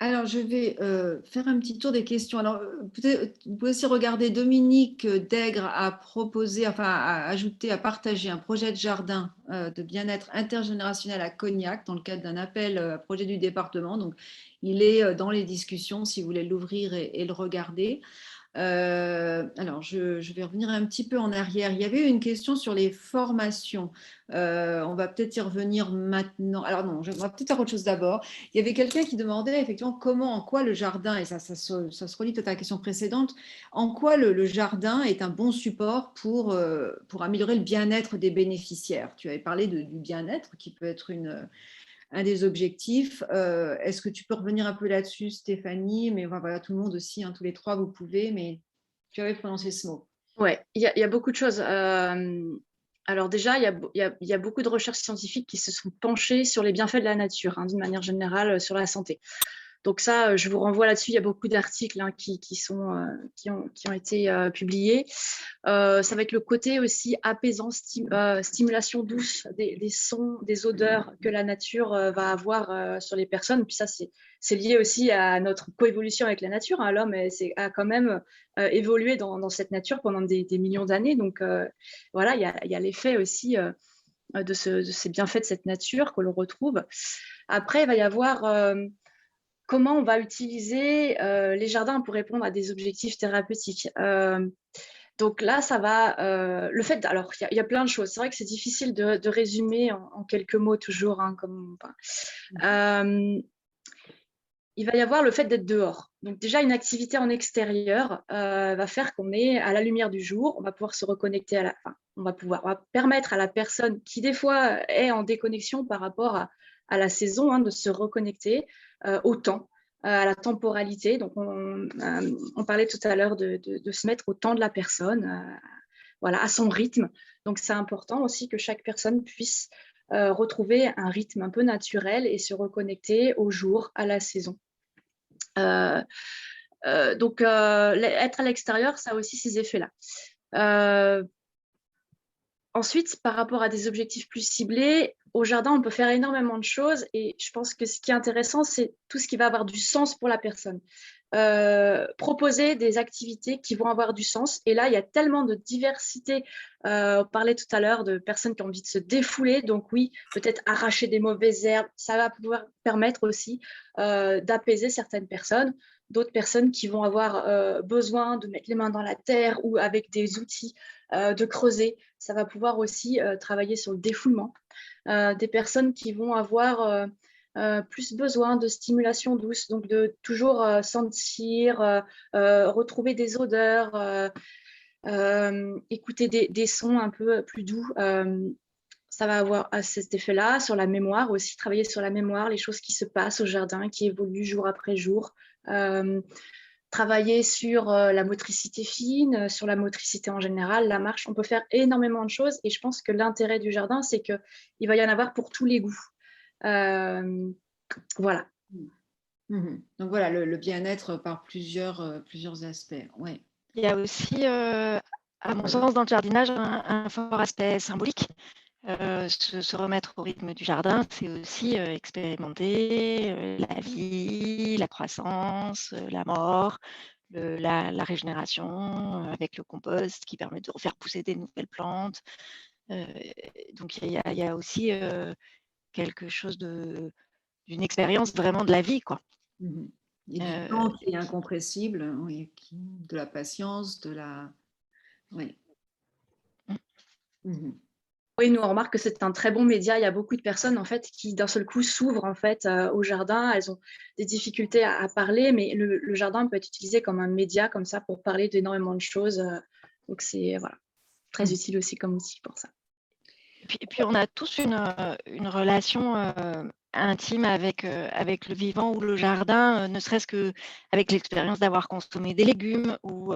Alors, je vais faire un petit tour des questions. Alors, peut-être, vous pouvez aussi regarder Dominique Dègre a proposé, enfin, a ajouté, a partagé un projet de jardin de bien-être intergénérationnel à Cognac dans le cadre d'un appel à projet du département. Donc, il est dans les discussions si vous voulez l'ouvrir et le regarder. Alors, je vais revenir un petit peu en arrière. Il y avait une question sur les formations. On va peut-être y revenir maintenant. Alors non, on va peut-être faire autre chose d'abord. Il y avait quelqu'un qui demandait effectivement comment, en quoi le jardin, et ça se relie peut-être à la question précédente, en quoi le jardin est un bon support pour améliorer le bien-être des bénéficiaires. Tu avais parlé du bien-être qui peut être un des objectifs. Est-ce que tu peux revenir un peu là-dessus, Stéphanie? Mais voilà, tout le monde aussi, hein, tous les trois, vous pouvez, mais tu avais prononcé ce mot. Oui, il y a beaucoup de choses. Alors déjà, il y a beaucoup de recherches scientifiques qui se sont penchées sur les bienfaits de la nature, hein, d'une manière générale, sur la santé. Donc ça, je vous renvoie là-dessus. Il y a beaucoup d'articles hein, qui ont été publiés. Ça va être le côté aussi apaisant, stimulation douce des sons, des odeurs que la nature va avoir sur les personnes. Puis ça, c'est lié aussi à notre coévolution avec la nature. Hein. L'homme a quand même évolué dans cette nature pendant des millions d'années. Donc voilà, il y a l'effet aussi de ces bienfaits de cette nature que l'on retrouve. Après, il va y avoir comment on va utiliser les jardins pour répondre à des objectifs thérapeutiques. Donc là, ça va. Le fait, alors il y a plein de choses. C'est vrai que c'est difficile de résumer en quelques mots toujours. Hein, il va y avoir le fait d'être dehors. Donc déjà, une activité en extérieur va faire qu'on est à la lumière du jour. On va pouvoir se reconnecter on va permettre à la personne qui des fois est en déconnexion par rapport à la saison hein, de se reconnecter au temps, à la temporalité. Donc on parlait tout à l'heure de se mettre au temps de la personne, voilà, à son rythme. Donc c'est important aussi que chaque personne puisse retrouver un rythme un peu naturel et se reconnecter au jour, à la saison. Donc, être à l'extérieur, ça a aussi ces effets-là. Ensuite, par rapport à des objectifs plus ciblés, au jardin, on peut faire énormément de choses et je pense que ce qui est intéressant, c'est tout ce qui va avoir du sens pour la personne. Proposer des activités qui vont avoir du sens. Et là, il y a tellement de diversité. On parlait tout à l'heure de personnes qui ont envie de se défouler. Donc oui, peut-être arracher des mauvaises herbes. Ça va pouvoir permettre aussi d'apaiser certaines personnes. D'autres personnes qui vont avoir besoin de mettre les mains dans la terre ou avec des outils de creuser. Ça va pouvoir aussi travailler sur le défoulement. Des personnes qui vont avoir plus besoin de stimulation douce, donc de toujours sentir, retrouver des odeurs, écouter des sons un peu plus doux. Ça va avoir cet effet-là sur la mémoire aussi, travailler sur la mémoire, les choses qui se passent au jardin, qui évoluent jour après jour. travailler sur la motricité fine, sur la motricité en général, la marche. On peut faire énormément de choses et je pense que l'intérêt du jardin, c'est qu'il va y en avoir pour tous les goûts. Voilà. Donc voilà, le bien-être par plusieurs aspects. Ouais. Il y a aussi, à mon sens, dans le jardinage, un fort aspect symbolique. Se remettre au rythme du jardin, c'est aussi expérimenter la vie, la croissance, la mort, la régénération avec le compost qui permet de refaire pousser des nouvelles plantes. Donc il y a aussi quelque chose d'une expérience vraiment de la vie, quoi. Et du temps qui est incompressible, oui, de la patience, de la... Oui. Oui, nous on remarque que c'est un très bon média. Il y a beaucoup de personnes en fait qui d'un seul coup s'ouvrent en fait au jardin. Elles ont des difficultés à parler, mais le jardin peut être utilisé comme un média comme ça pour parler d'énormément de choses. Donc c'est voilà, très utile aussi comme outil pour ça. Et puis on a tous une relation intime avec le vivant ou le jardin, ne serait-ce qu'avec l'expérience d'avoir consommé des légumes ou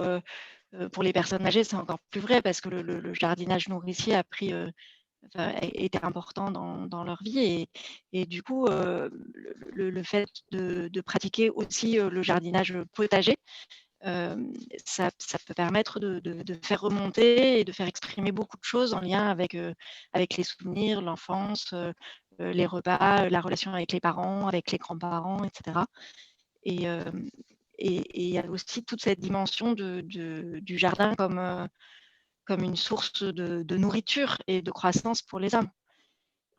pour les personnes âgées, c'est encore plus vrai parce que le jardinage nourricier était important dans leur vie et du coup le fait de pratiquer aussi le jardinage potager, ça peut permettre de faire remonter et de faire exprimer beaucoup de choses en lien avec les souvenirs, l'enfance, les repas, la relation avec les parents, avec les grands-parents, etc. Et il y a aussi toute cette dimension du jardin comme une source de nourriture et de croissance pour les hommes.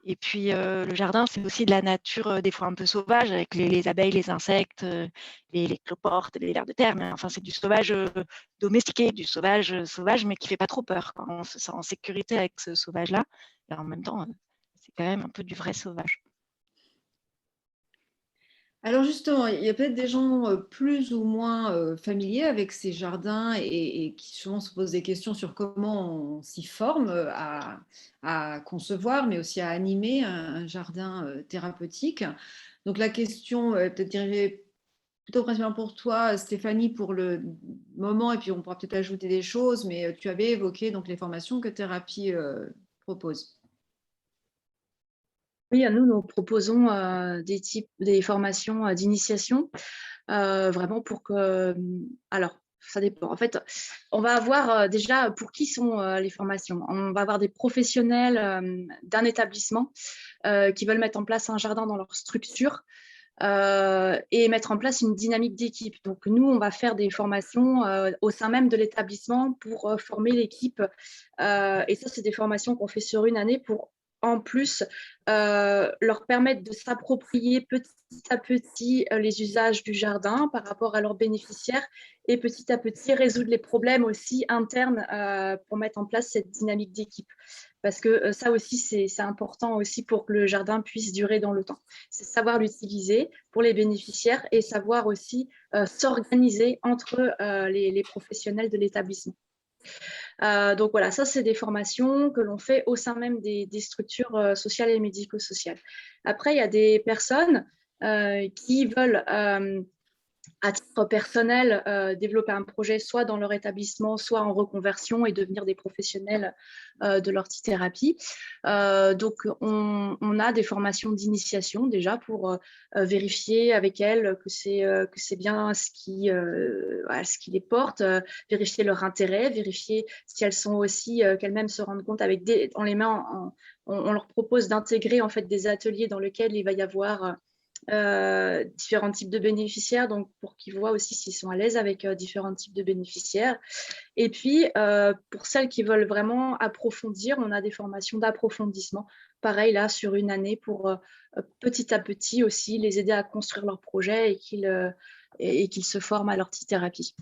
Et puis, le jardin, c'est aussi de la nature, des fois un peu sauvage, avec les abeilles, les insectes, les cloportes, les vers de terre. Mais enfin, c'est du sauvage domestiqué, du sauvage sauvage, mais qui ne fait pas trop peur, quoi. On se sent en sécurité avec ce sauvage-là. Et en même temps, c'est quand même un peu du vrai sauvage. Alors justement, il y a peut-être des gens plus ou moins familiers avec ces jardins et qui souvent se posent des questions sur comment on s'y forme à concevoir, mais aussi à animer un jardin thérapeutique. Donc la question est peut-être dirigée plutôt principalement pour toi, Stéphanie, pour le moment, et puis on pourra peut-être ajouter des choses, mais tu avais évoqué donc les formations que Thérapie propose. Oui, nous proposons des formations d'initiation, vraiment pour que... Alors, ça dépend. En fait, on va avoir déjà pour qui sont les formations. On va avoir des professionnels d'un établissement qui veulent mettre en place un jardin dans leur structure et mettre en place une dynamique d'équipe. Donc, nous, on va faire des formations au sein même de l'établissement pour former l'équipe. Et ça, c'est des formations qu'on fait sur une année pour en plus leur permettre de s'approprier petit à petit les usages du jardin par rapport à leurs bénéficiaires et petit à petit résoudre les problèmes aussi internes pour mettre en place cette dynamique d'équipe. Parce que ça aussi, c'est important aussi pour que le jardin puisse durer dans le temps. C'est savoir l'utiliser pour les bénéficiaires et savoir aussi s'organiser entre les professionnels de l'établissement. Donc voilà, ça c'est des formations que l'on fait au sein même des structures sociales et médico-sociales. Après, il y a des personnes qui veulent à titre personnel développer un projet soit dans leur établissement, soit en reconversion et devenir des professionnels de l'hortithérapie. Donc, on a des formations d'initiation déjà pour vérifier avec elles que c'est bien ce qui les porte, vérifier leur intérêt, vérifier si elles sont aussi, qu'elles-mêmes se rendent compte on les met on leur propose d'intégrer en fait des ateliers dans lesquels il va y avoir différents types de bénéficiaires, donc pour qu'ils voient aussi s'ils sont à l'aise avec différents types de bénéficiaires. Et puis, pour celles qui veulent vraiment approfondir, on a des formations d'approfondissement, pareil là, sur une année pour petit à petit aussi les aider à construire leur projet et qu'ils se forment à l'ortithérapie.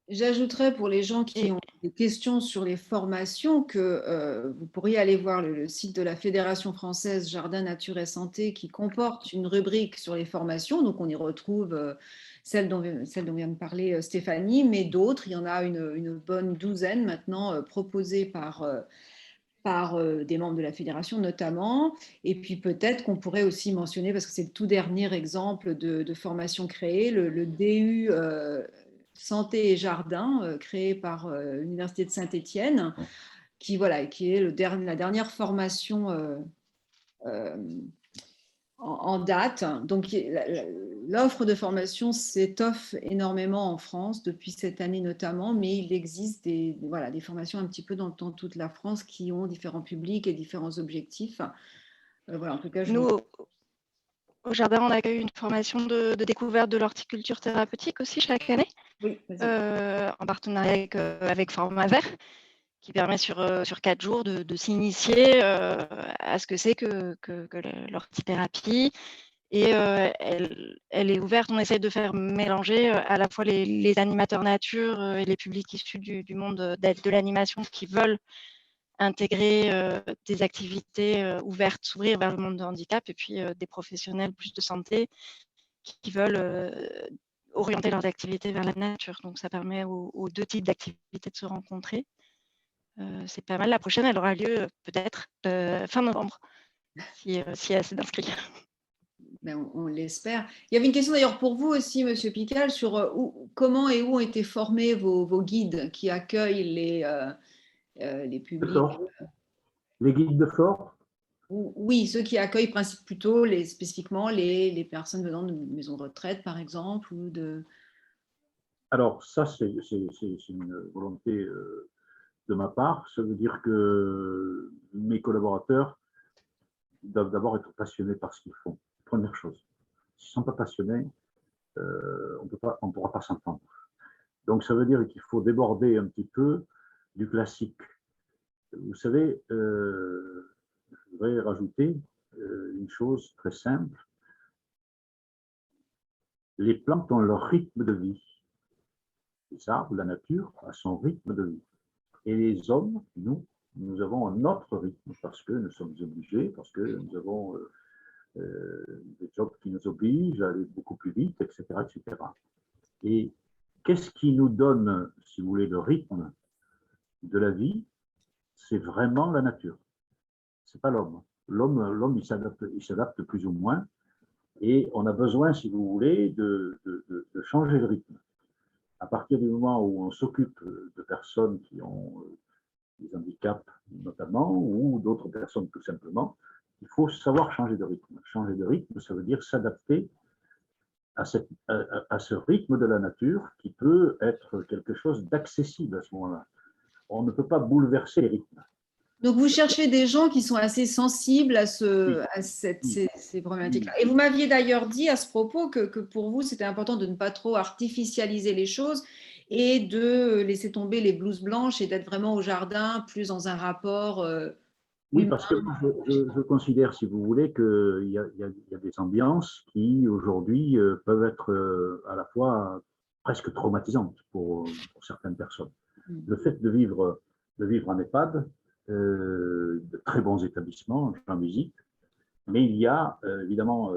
J'ajouterais pour les gens qui ont des questions sur les formations que vous pourriez aller voir le site de la Fédération française Jardin, Nature et Santé qui comporte une rubrique sur les formations. Donc, on y retrouve celle dont vient de parler Stéphanie, mais d'autres. Il y en a une bonne douzaine maintenant proposées par par des membres de la fédération notamment. Et puis peut-être qu'on pourrait aussi mentionner, parce que c'est le tout dernier exemple de formation créée, le DU Santé et Jardin, créé par l'Université de Saint-Étienne, qui est la dernière formation en date. Donc, l'offre de formation s'étoffe énormément en France depuis cette année notamment, mais il existe des formations un petit peu dans toute la France qui ont différents publics et différents objectifs. En tout cas, Nous, au jardin, on accueille une formation de découverte de l'horticulture thérapeutique aussi chaque année, oui, en partenariat avec Format Vert, qui permet sur 4 jours de s'initier à ce que c'est que l'hortithérapie. Et elle est ouverte, on essaie de faire mélanger à la fois les animateurs nature et les publics issus du monde de l'animation qui veulent intégrer des activités ouvertes, s'ouvrir vers le monde de handicap, et puis des professionnels plus de santé qui veulent orienter leurs activités vers la nature. Donc ça permet aux deux types d'activités de se rencontrer. C'est pas mal. La prochaine, elle aura lieu peut-être fin novembre, s'il y a assez d'inscrits. Ben, on l'espère. Il y avait une question d'ailleurs pour vous aussi, Monsieur Pical, sur comment et où ont été formés vos guides qui accueillent les publics. Les guides de flore? Oui, ceux qui accueillent plutôt spécifiquement les personnes venant de maisons de retraite, par exemple, ou de... Alors, ça, c'est une volonté de ma part. Ça veut dire que mes collaborateurs doivent d'abord être passionnés par ce qu'ils font. Première chose. S'ils ne sont pas passionnés, on ne pourra pas s'entendre. Donc, ça veut dire qu'il faut déborder un petit peu du classique. Vous savez, je voudrais rajouter une chose très simple. Les plantes ont leur rythme de vie. Les arbres, la nature a son rythme de vie. Et les hommes, nous avons un autre rythme parce que nous sommes obligés, parce que nous avons des jobs qui nous obligent à aller beaucoup plus vite, etc., etc. Et qu'est-ce qui nous donne, si vous voulez, le rythme de la vie? C'est vraiment la nature. C'est pas l'homme. L'homme, il s'adapte plus ou moins. Et on a besoin, si vous voulez, de changer de rythme. À partir du moment où on s'occupe de personnes qui ont des handicaps notamment, ou d'autres personnes tout simplement, il faut savoir changer de rythme. Changer de rythme, ça veut dire s'adapter à ce rythme de la nature qui peut être quelque chose d'accessible à ce moment-là. On ne peut pas bouleverser les rythmes. Donc, vous cherchez des gens qui sont assez sensibles à ces problématiques-là. Et vous m'aviez d'ailleurs dit à ce propos que pour vous, c'était important de ne pas trop artificialiser les choses et de laisser tomber les blouses blanches et d'être vraiment au jardin, plus dans un rapport Oui, humain. parce que je considère, si vous voulez, qu'il y a des ambiances qui, aujourd'hui, peuvent être à la fois presque traumatisantes pour certaines personnes. Le fait de vivre en EHPAD, de très bons établissements, j'en visite, mais il y a évidemment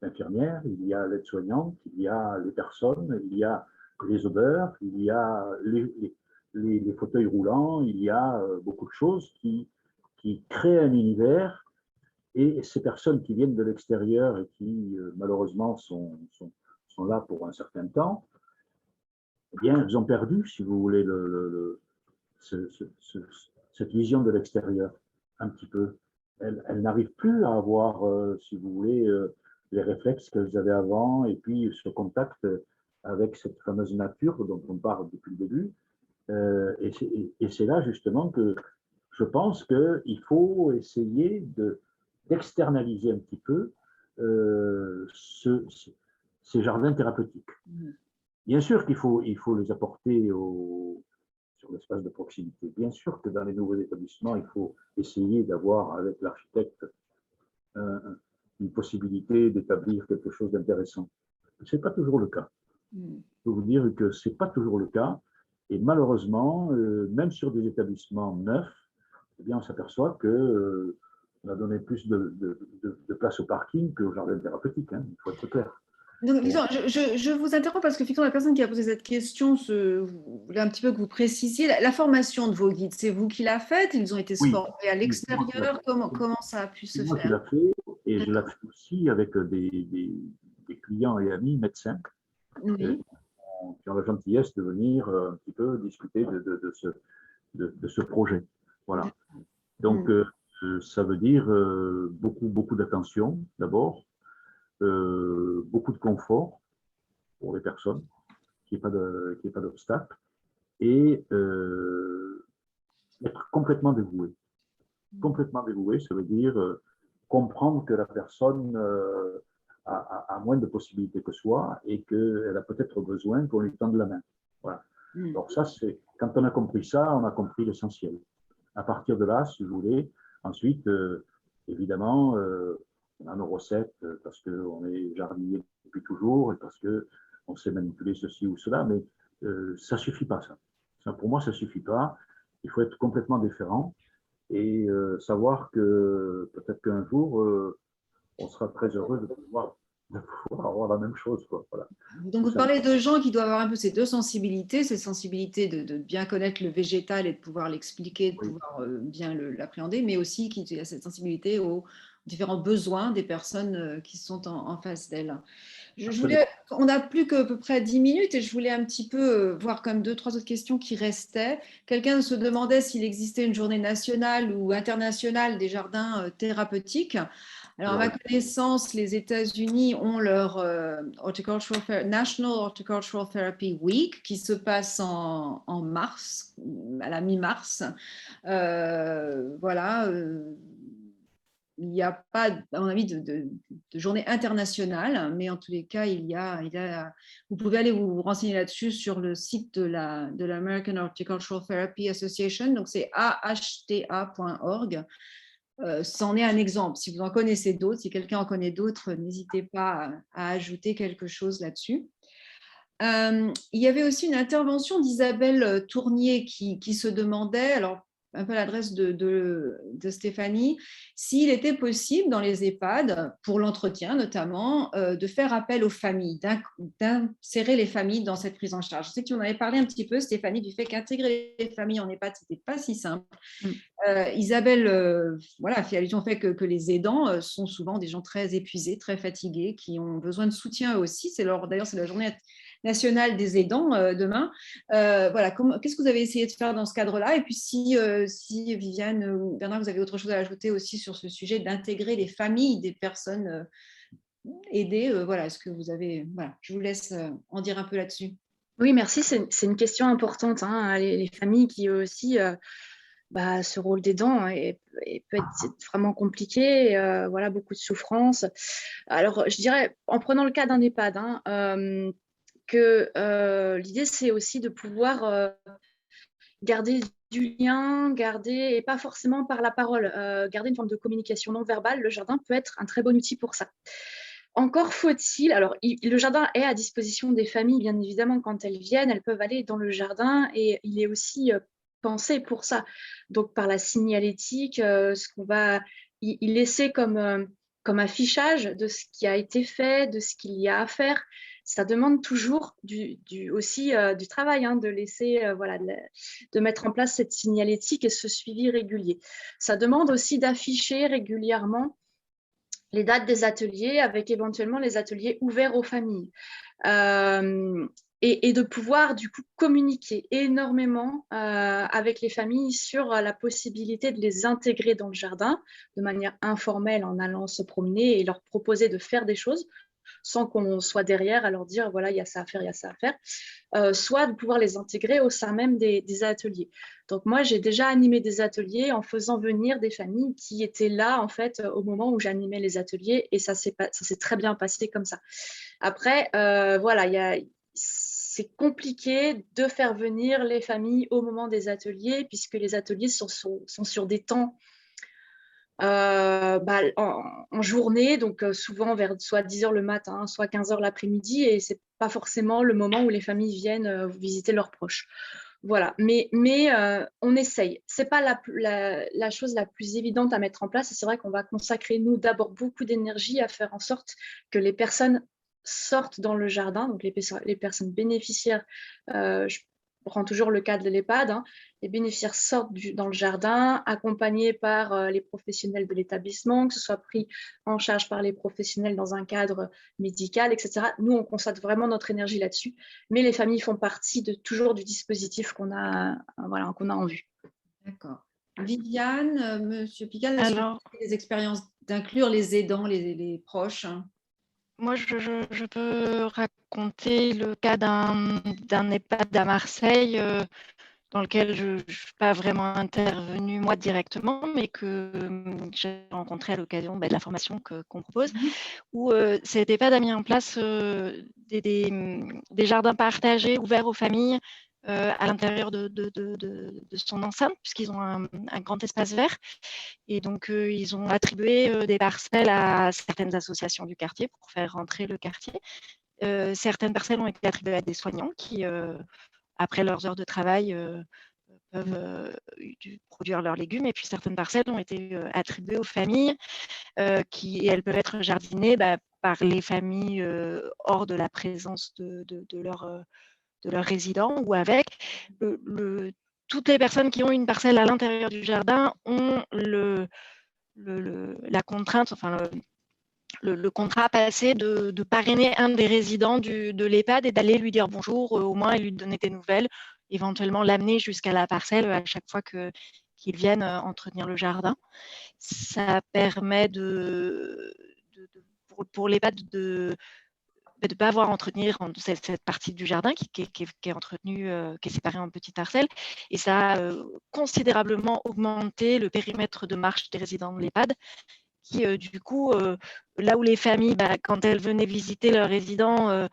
l'infirmière, il y a l'aide-soignante, il y a les personnes, il y a les odeurs, il y a les fauteuils roulants, il y a beaucoup de choses qui créent un univers, et ces personnes qui viennent de l'extérieur et qui malheureusement sont là pour un certain temps, eh bien, elles ont perdu, si vous voulez, cette vision de l'extérieur, un petit peu. Elles n'arrivent plus à avoir, si vous voulez, les réflexes qu'elles avaient avant, et puis ce contact avec cette fameuse nature dont on parle depuis le début. Et c'est là justement que je pense qu'il faut essayer d'externaliser un petit peu ces jardins thérapeutiques. Bien sûr qu'il faut les apporter sur l'espace de proximité. Bien sûr que dans les nouveaux établissements, il faut essayer d'avoir avec l'architecte une possibilité d'établir quelque chose d'intéressant. Ce n'est pas toujours le cas. Je peux vous dire que ce n'est pas toujours le cas. Et malheureusement, même sur des établissements neufs, eh bien, on s'aperçoit qu'on a donné plus de place au parking qu'au jardin thérapeutique, hein, il faut être clair. Donc, je vous interromps parce que effectivement, la personne qui a posé cette question voulait un petit peu que vous précisiez. La formation de vos guides, c'est vous qui l'a faite? Ils ont été Oui, formés à oui, c'est moi qui l'a l'extérieur? fait. Comment ça a pu C'est se moi qui faire? l'a fait et je l'ai D'accord. fait aussi avec des clients et amis médecins euh, Oui. qui ont la gentillesse de venir un petit peu discuter de ce projet. Voilà. Donc, Mm. ça veut dire beaucoup d'attention d'abord, beaucoup de confort pour les personnes, qu'il n'y ait pas d'obstacle, et être complètement dévoué. Complètement dévoué, ça veut dire comprendre que la personne a moins de possibilités que soi et qu'elle a peut-être besoin qu'on lui tende la main. Voilà. Mm. Donc ça, c'est quand on a compris ça, on a compris l'essentiel. À partir de là, si vous voulez, ensuite, évidemment, on a nos recettes parce qu'on est jardinier depuis toujours et parce qu'on sait manipuler ceci ou cela, mais ça ne suffit pas, ça. Ça. Pour moi, ça ne suffit pas. Il faut être complètement différent et savoir que peut-être qu'un jour, on sera très heureux de pouvoir avoir la même chose, quoi. Voilà. Donc, vous Ça. parlez de gens qui doivent avoir un peu ces deux sensibilités, ces sensibilités de bien connaître le végétal et de pouvoir l'expliquer, de Oui. pouvoir bien l'appréhender, mais aussi qui a cette sensibilité aux différents besoins des personnes qui sont en face d'elles. On n'a plus qu'à peu près 10 minutes et je voulais un petit peu voir comme deux, trois autres questions qui restaient. Quelqu'un se demandait s'il existait une journée nationale ou internationale des jardins thérapeutiques. Alors, à ma connaissance, les États-Unis ont leur National Horticultural Therapy Week qui se passe en mars, à la mi-mars. Voilà. Il n'y a pas, à mon avis, de journée internationale, mais en tous les cas, vous pouvez aller vous renseigner là-dessus sur le site de l'American Horticultural Therapy Association, donc c'est ahta.org. C'en est un exemple. Si vous en connaissez d'autres, si quelqu'un en connaît d'autres, n'hésitez pas à ajouter quelque chose là-dessus. Il y avait aussi une intervention d'Isabelle Tournier qui se demandait, alors un peu à l'adresse de Stéphanie, s'il était possible dans les EHPAD, pour l'entretien notamment, de faire appel aux familles, d'insérer les familles dans cette prise en charge. Je sais que tu en avais parlé un petit peu, Stéphanie, du fait qu'intégrer les familles en EHPAD, ce n'était pas si simple. Isabelle voilà, fait allusion au fait que les aidants sont souvent des gens très épuisés, très fatigués, qui ont besoin de soutien eux aussi. D'ailleurs, c'est la journée nationale des aidants demain. Voilà, qu'est-ce que vous avez essayé de faire dans ce cadre-là? Et puis si Viviane ou Bernard, vous avez autre chose à ajouter aussi sur ce sujet d'intégrer les familles des personnes aidées, voilà, est-ce que vous avez... Voilà, je vous laisse en dire un peu là-dessus. Oui, merci. C'est une question importante, hein, les familles qui aussi... ce rôle d'aidant peut être vraiment compliqué, voilà, beaucoup de souffrance. Alors, je dirais, en prenant le cas d'un EHPAD, que l'idée, c'est aussi de pouvoir garder du lien, et pas forcément par la parole, garder une forme de communication non verbale. Le jardin peut être un très bon outil pour ça. Encore faut-il, alors le jardin est à disposition des familles, bien évidemment, quand elles viennent, elles peuvent aller dans le jardin et il est aussi pensé pour ça. Donc par la signalétique, ce qu'on va y laisser comme affichage de ce qui a été fait, de ce qu'il y a à faire, ça demande toujours aussi du travail, de laisser, voilà, de mettre en place cette signalétique et ce suivi régulier. Ça demande aussi d'afficher régulièrement les dates des ateliers avec éventuellement les ateliers ouverts aux familles. Et de pouvoir du coup communiquer énormément avec les familles sur la possibilité de les intégrer dans le jardin de manière informelle en allant se promener et leur proposer de faire des choses sans qu'on soit derrière à leur dire voilà, il y a ça à faire, il y a ça à faire, soit de pouvoir les intégrer au sein même des ateliers. Donc moi, j'ai déjà animé des ateliers en faisant venir des familles qui étaient là en fait au moment où j'animais les ateliers et ça s'est très bien passé comme ça. Après, voilà, c'est compliqué de faire venir les familles au moment des ateliers puisque les ateliers sont sur des temps en journée, donc souvent vers soit 10h le matin, soit 15h l'après-midi, et c'est pas forcément le moment où les familles viennent visiter leurs proches. Voilà, mais on essaye. C'est pas la chose la plus évidente à mettre en place, et c'est vrai qu'on va consacrer, nous, d'abord beaucoup d'énergie à faire en sorte que les personnes sortent dans le jardin, donc les personnes bénéficiaires, je prends toujours le cas de l'EHPAD, hein, les bénéficiaires sortent dans le jardin, accompagnés par les professionnels de l'établissement, que ce soit pris en charge par les professionnels dans un cadre médical, etc. Nous, on constate vraiment notre énergie là-dessus, mais les familles font partie toujours du dispositif qu'on a en vue. D'accord. Viviane, Monsieur Pical, est-ce que vous Alors, avez des expériences d'inclure les aidants, les proches? moi, je peux raconter le cas d'un EHPAD à Marseille dans lequel je ne suis pas vraiment intervenue moi directement, mais que j'ai rencontré à l'occasion de la formation qu'on propose, où cet EHPAD a mis en place des jardins partagés ouverts aux familles à l'intérieur de son enceinte, puisqu'ils ont un grand espace vert. Et donc, ils ont attribué des parcelles à certaines associations du quartier pour faire rentrer le quartier. Certaines parcelles ont été attribuées à des soignants qui, après leurs heures de travail, peuvent produire leurs légumes. Et puis, certaines parcelles ont été attribuées aux familles et elles peuvent être jardinées par les familles hors de la présence de leurs résidents ou avec. Toutes les personnes qui ont une parcelle à l'intérieur du jardin ont la contrainte, enfin le contrat passé de parrainer un des résidents de l'EHPAD et d'aller lui dire bonjour, au moins, et lui donner des nouvelles, éventuellement l'amener jusqu'à la parcelle à chaque fois qu'ils viennent entretenir le jardin. Ça permet pour l'EHPAD de ne pas avoir à entretenir cette partie du jardin qui est entretenue, qui est séparée en petites parcelles. Et ça a considérablement augmenté le périmètre de marche des résidents de l'EHPAD qui, du coup, là où les familles, quand elles venaient visiter leurs résidents,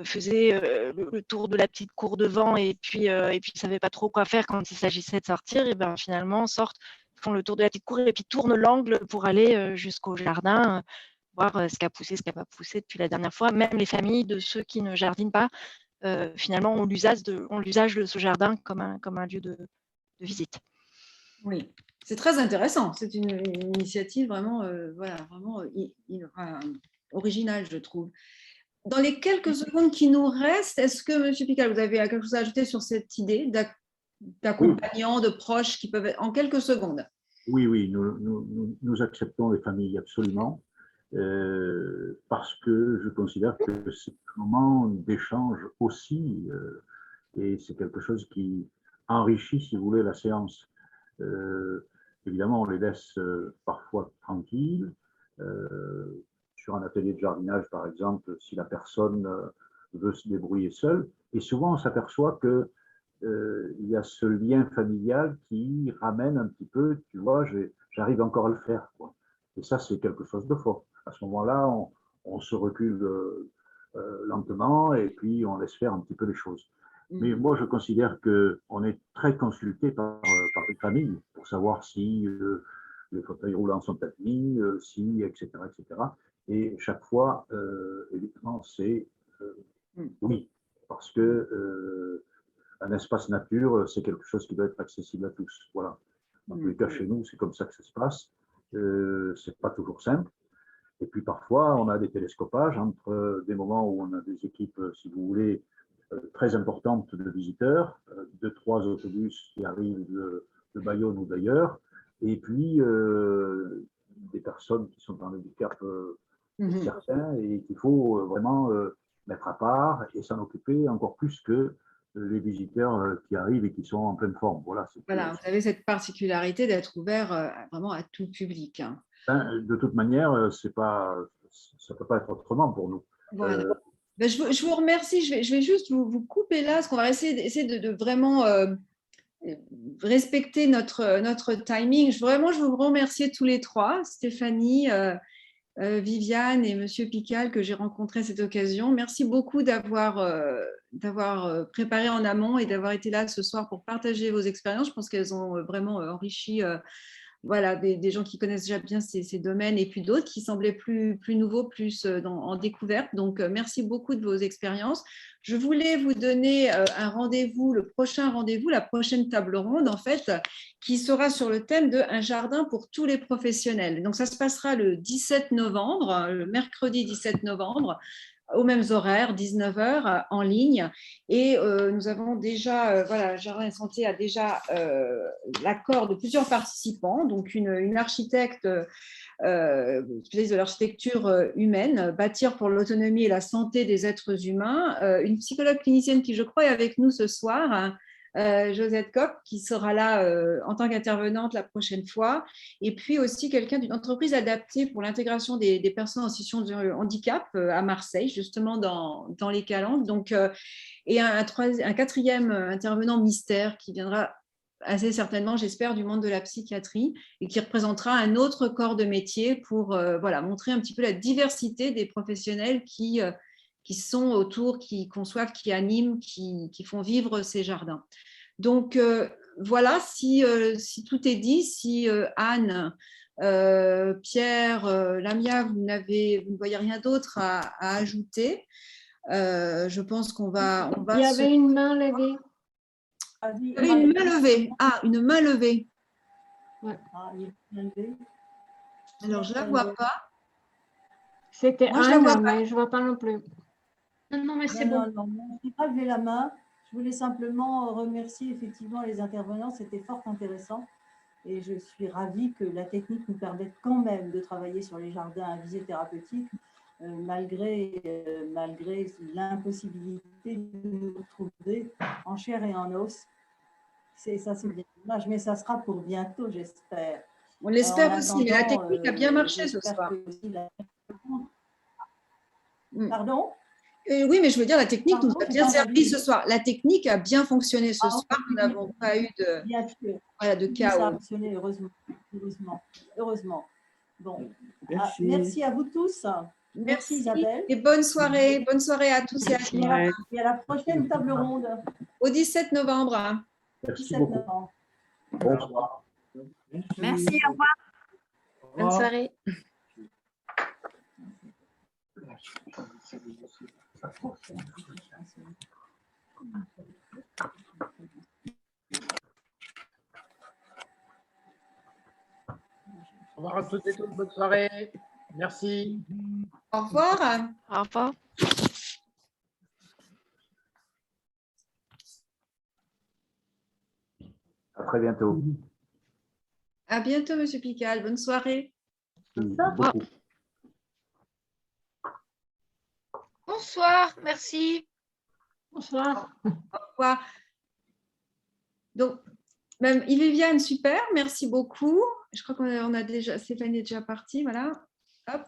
faisaient le tour de la petite cour devant et puis ne savaient pas trop quoi faire quand il s'agissait de sortir, et finalement sortent, font le tour de la petite cour et puis tournent l'angle pour aller jusqu'au jardin, voir ce qui a poussé, ce qui n'a pas poussé depuis la dernière fois. Même les familles de ceux qui ne jardinent pas, finalement, ont l'usage de ce jardin comme un lieu de visite. Oui, c'est très intéressant. C'est une initiative vraiment, originale, je trouve. Dans les quelques secondes qui nous restent, est-ce que, M. Pical, vous avez quelque chose à ajouter sur cette idée d'accompagnants, de proches qui peuvent, en quelques secondes? Oui, nous acceptons les familles absolument, parce que je considère que c'est un moment d'échange aussi, et c'est quelque chose qui enrichit, si vous voulez, la séance. Évidemment, on les laisse parfois tranquilles. Sur un atelier de jardinage, par exemple, si la personne veut se débrouiller seule. Et souvent, on s'aperçoit que il y a ce lien familial qui ramène un petit peu, tu vois, j'arrive encore à le faire, quoi. Et ça, c'est quelque chose de fort. À ce moment-là, on se recule lentement et puis on laisse faire un petit peu les choses. Mais moi, je considère qu'on est très consulté par les familles pour savoir si les fauteuils roulants sont admis, si, etc., etc. Et chaque fois, évidemment, c'est oui, parce que un espace nature, c'est quelque chose qui doit être accessible à tous. Voilà. En tous les cas, chez nous, c'est comme ça que ça se passe. C'est pas toujours simple. Et puis parfois, on a des télescopages entre des moments où on a des équipes, si vous voulez, très importantes de visiteurs, 2-3 autobus qui arrivent de Bayonne ou d'ailleurs, et puis des personnes qui sont en handicap certains et qu'il faut vraiment mettre à part et s'en occuper encore plus que les visiteurs qui arrivent et qui sont en pleine forme. Voilà, vous avez cette particularité d'être ouvert vraiment à tout public. De toute manière, ça ne peut pas être autrement pour nous. Voilà. Je vous remercie. Je vais juste vous couper là, parce qu'on va essayer de vraiment respecter notre timing. Je vous remercie tous les trois, Stéphanie, Viviane et Monsieur Pical, que j'ai rencontré à cette occasion. Merci beaucoup d'avoir préparé en amont et d'avoir été là ce soir pour partager vos expériences. Je pense qu'elles ont vraiment enrichi des gens qui connaissent déjà bien ces domaines et puis d'autres qui semblaient plus nouveaux, plus en découverte. Donc, merci beaucoup de vos expériences. Je voulais vous donner un rendez-vous, le prochain rendez-vous, la prochaine table ronde, en fait, qui sera sur le thème de un jardin pour tous les professionnels. Donc, ça se passera le 17 novembre, le mercredi 17 novembre, aux mêmes horaires, 19h en ligne. Et nous avons déjà, voilà, Jardin et Santé a déjà l'accord de plusieurs participants, donc une architecte spécialiste de l'architecture humaine, bâtir pour l'autonomie et la santé des êtres humains, une psychologue clinicienne qui, je crois, est avec nous ce soir, hein, Josette Kopp, qui sera là en tant qu'intervenante la prochaine fois, et puis aussi quelqu'un d'une entreprise adaptée pour l'intégration des personnes en situation de handicap à Marseille, justement dans les Calanques. Donc, et un quatrième intervenant mystère qui viendra assez certainement, j'espère, du monde de la psychiatrie et qui représentera un autre corps de métier pour voilà, montrer un petit peu la diversité des professionnels qui sont autour, qui conçoivent, qui animent, qui font vivre ces jardins. Donc, voilà, si tout est dit, si Anne, Pierre, Lamia, vous ne voyez rien d'autre à ajouter, je pense qu'on va... Il y avait une main levée. Il y avait une main levée. Ah, une main levée. Ouais. Alors, je ne la vois pas. C'était Moi, je la vois Anne, pas. mais je ne vois pas non plus. Non, mais c'est bon. Non, je n'ai pas levé la main. Je voulais simplement remercier effectivement les intervenants. C'était fort intéressant. Et je suis ravie que la technique nous permette quand même de travailler sur les jardins à visée thérapeutique, malgré l'impossibilité de nous retrouver en chair et en os. Ça, c'est bien dommage, mais ça sera pour bientôt, j'espère. On l'espère aussi, mais la technique a bien marché ce soir. Pardon ? Oui, mais je veux dire, la technique nous a bien servi ce soir. La technique a bien fonctionné ce soir. Nous n'avons pas eu de chaos. Ça a fonctionné, heureusement. Bon, merci à vous tous. Merci Isabelle. Et bonne soirée à tous et à toutes. Et à la prochaine table ronde. Au 17 novembre. Merci beaucoup. Bonsoir. Merci, au revoir. Bonne soirée. Au revoir à toutes et tous, bonne soirée. Merci. Au revoir. Au revoir. À très bientôt. À bientôt, Monsieur Pical. Bonne soirée. Beaucoup. Bonsoir, merci. Bonsoir. Au revoir. Donc, même Yves-Viviane, super, merci beaucoup. Je crois qu'on a déjà, Stéphanie est déjà partie, voilà. Hop.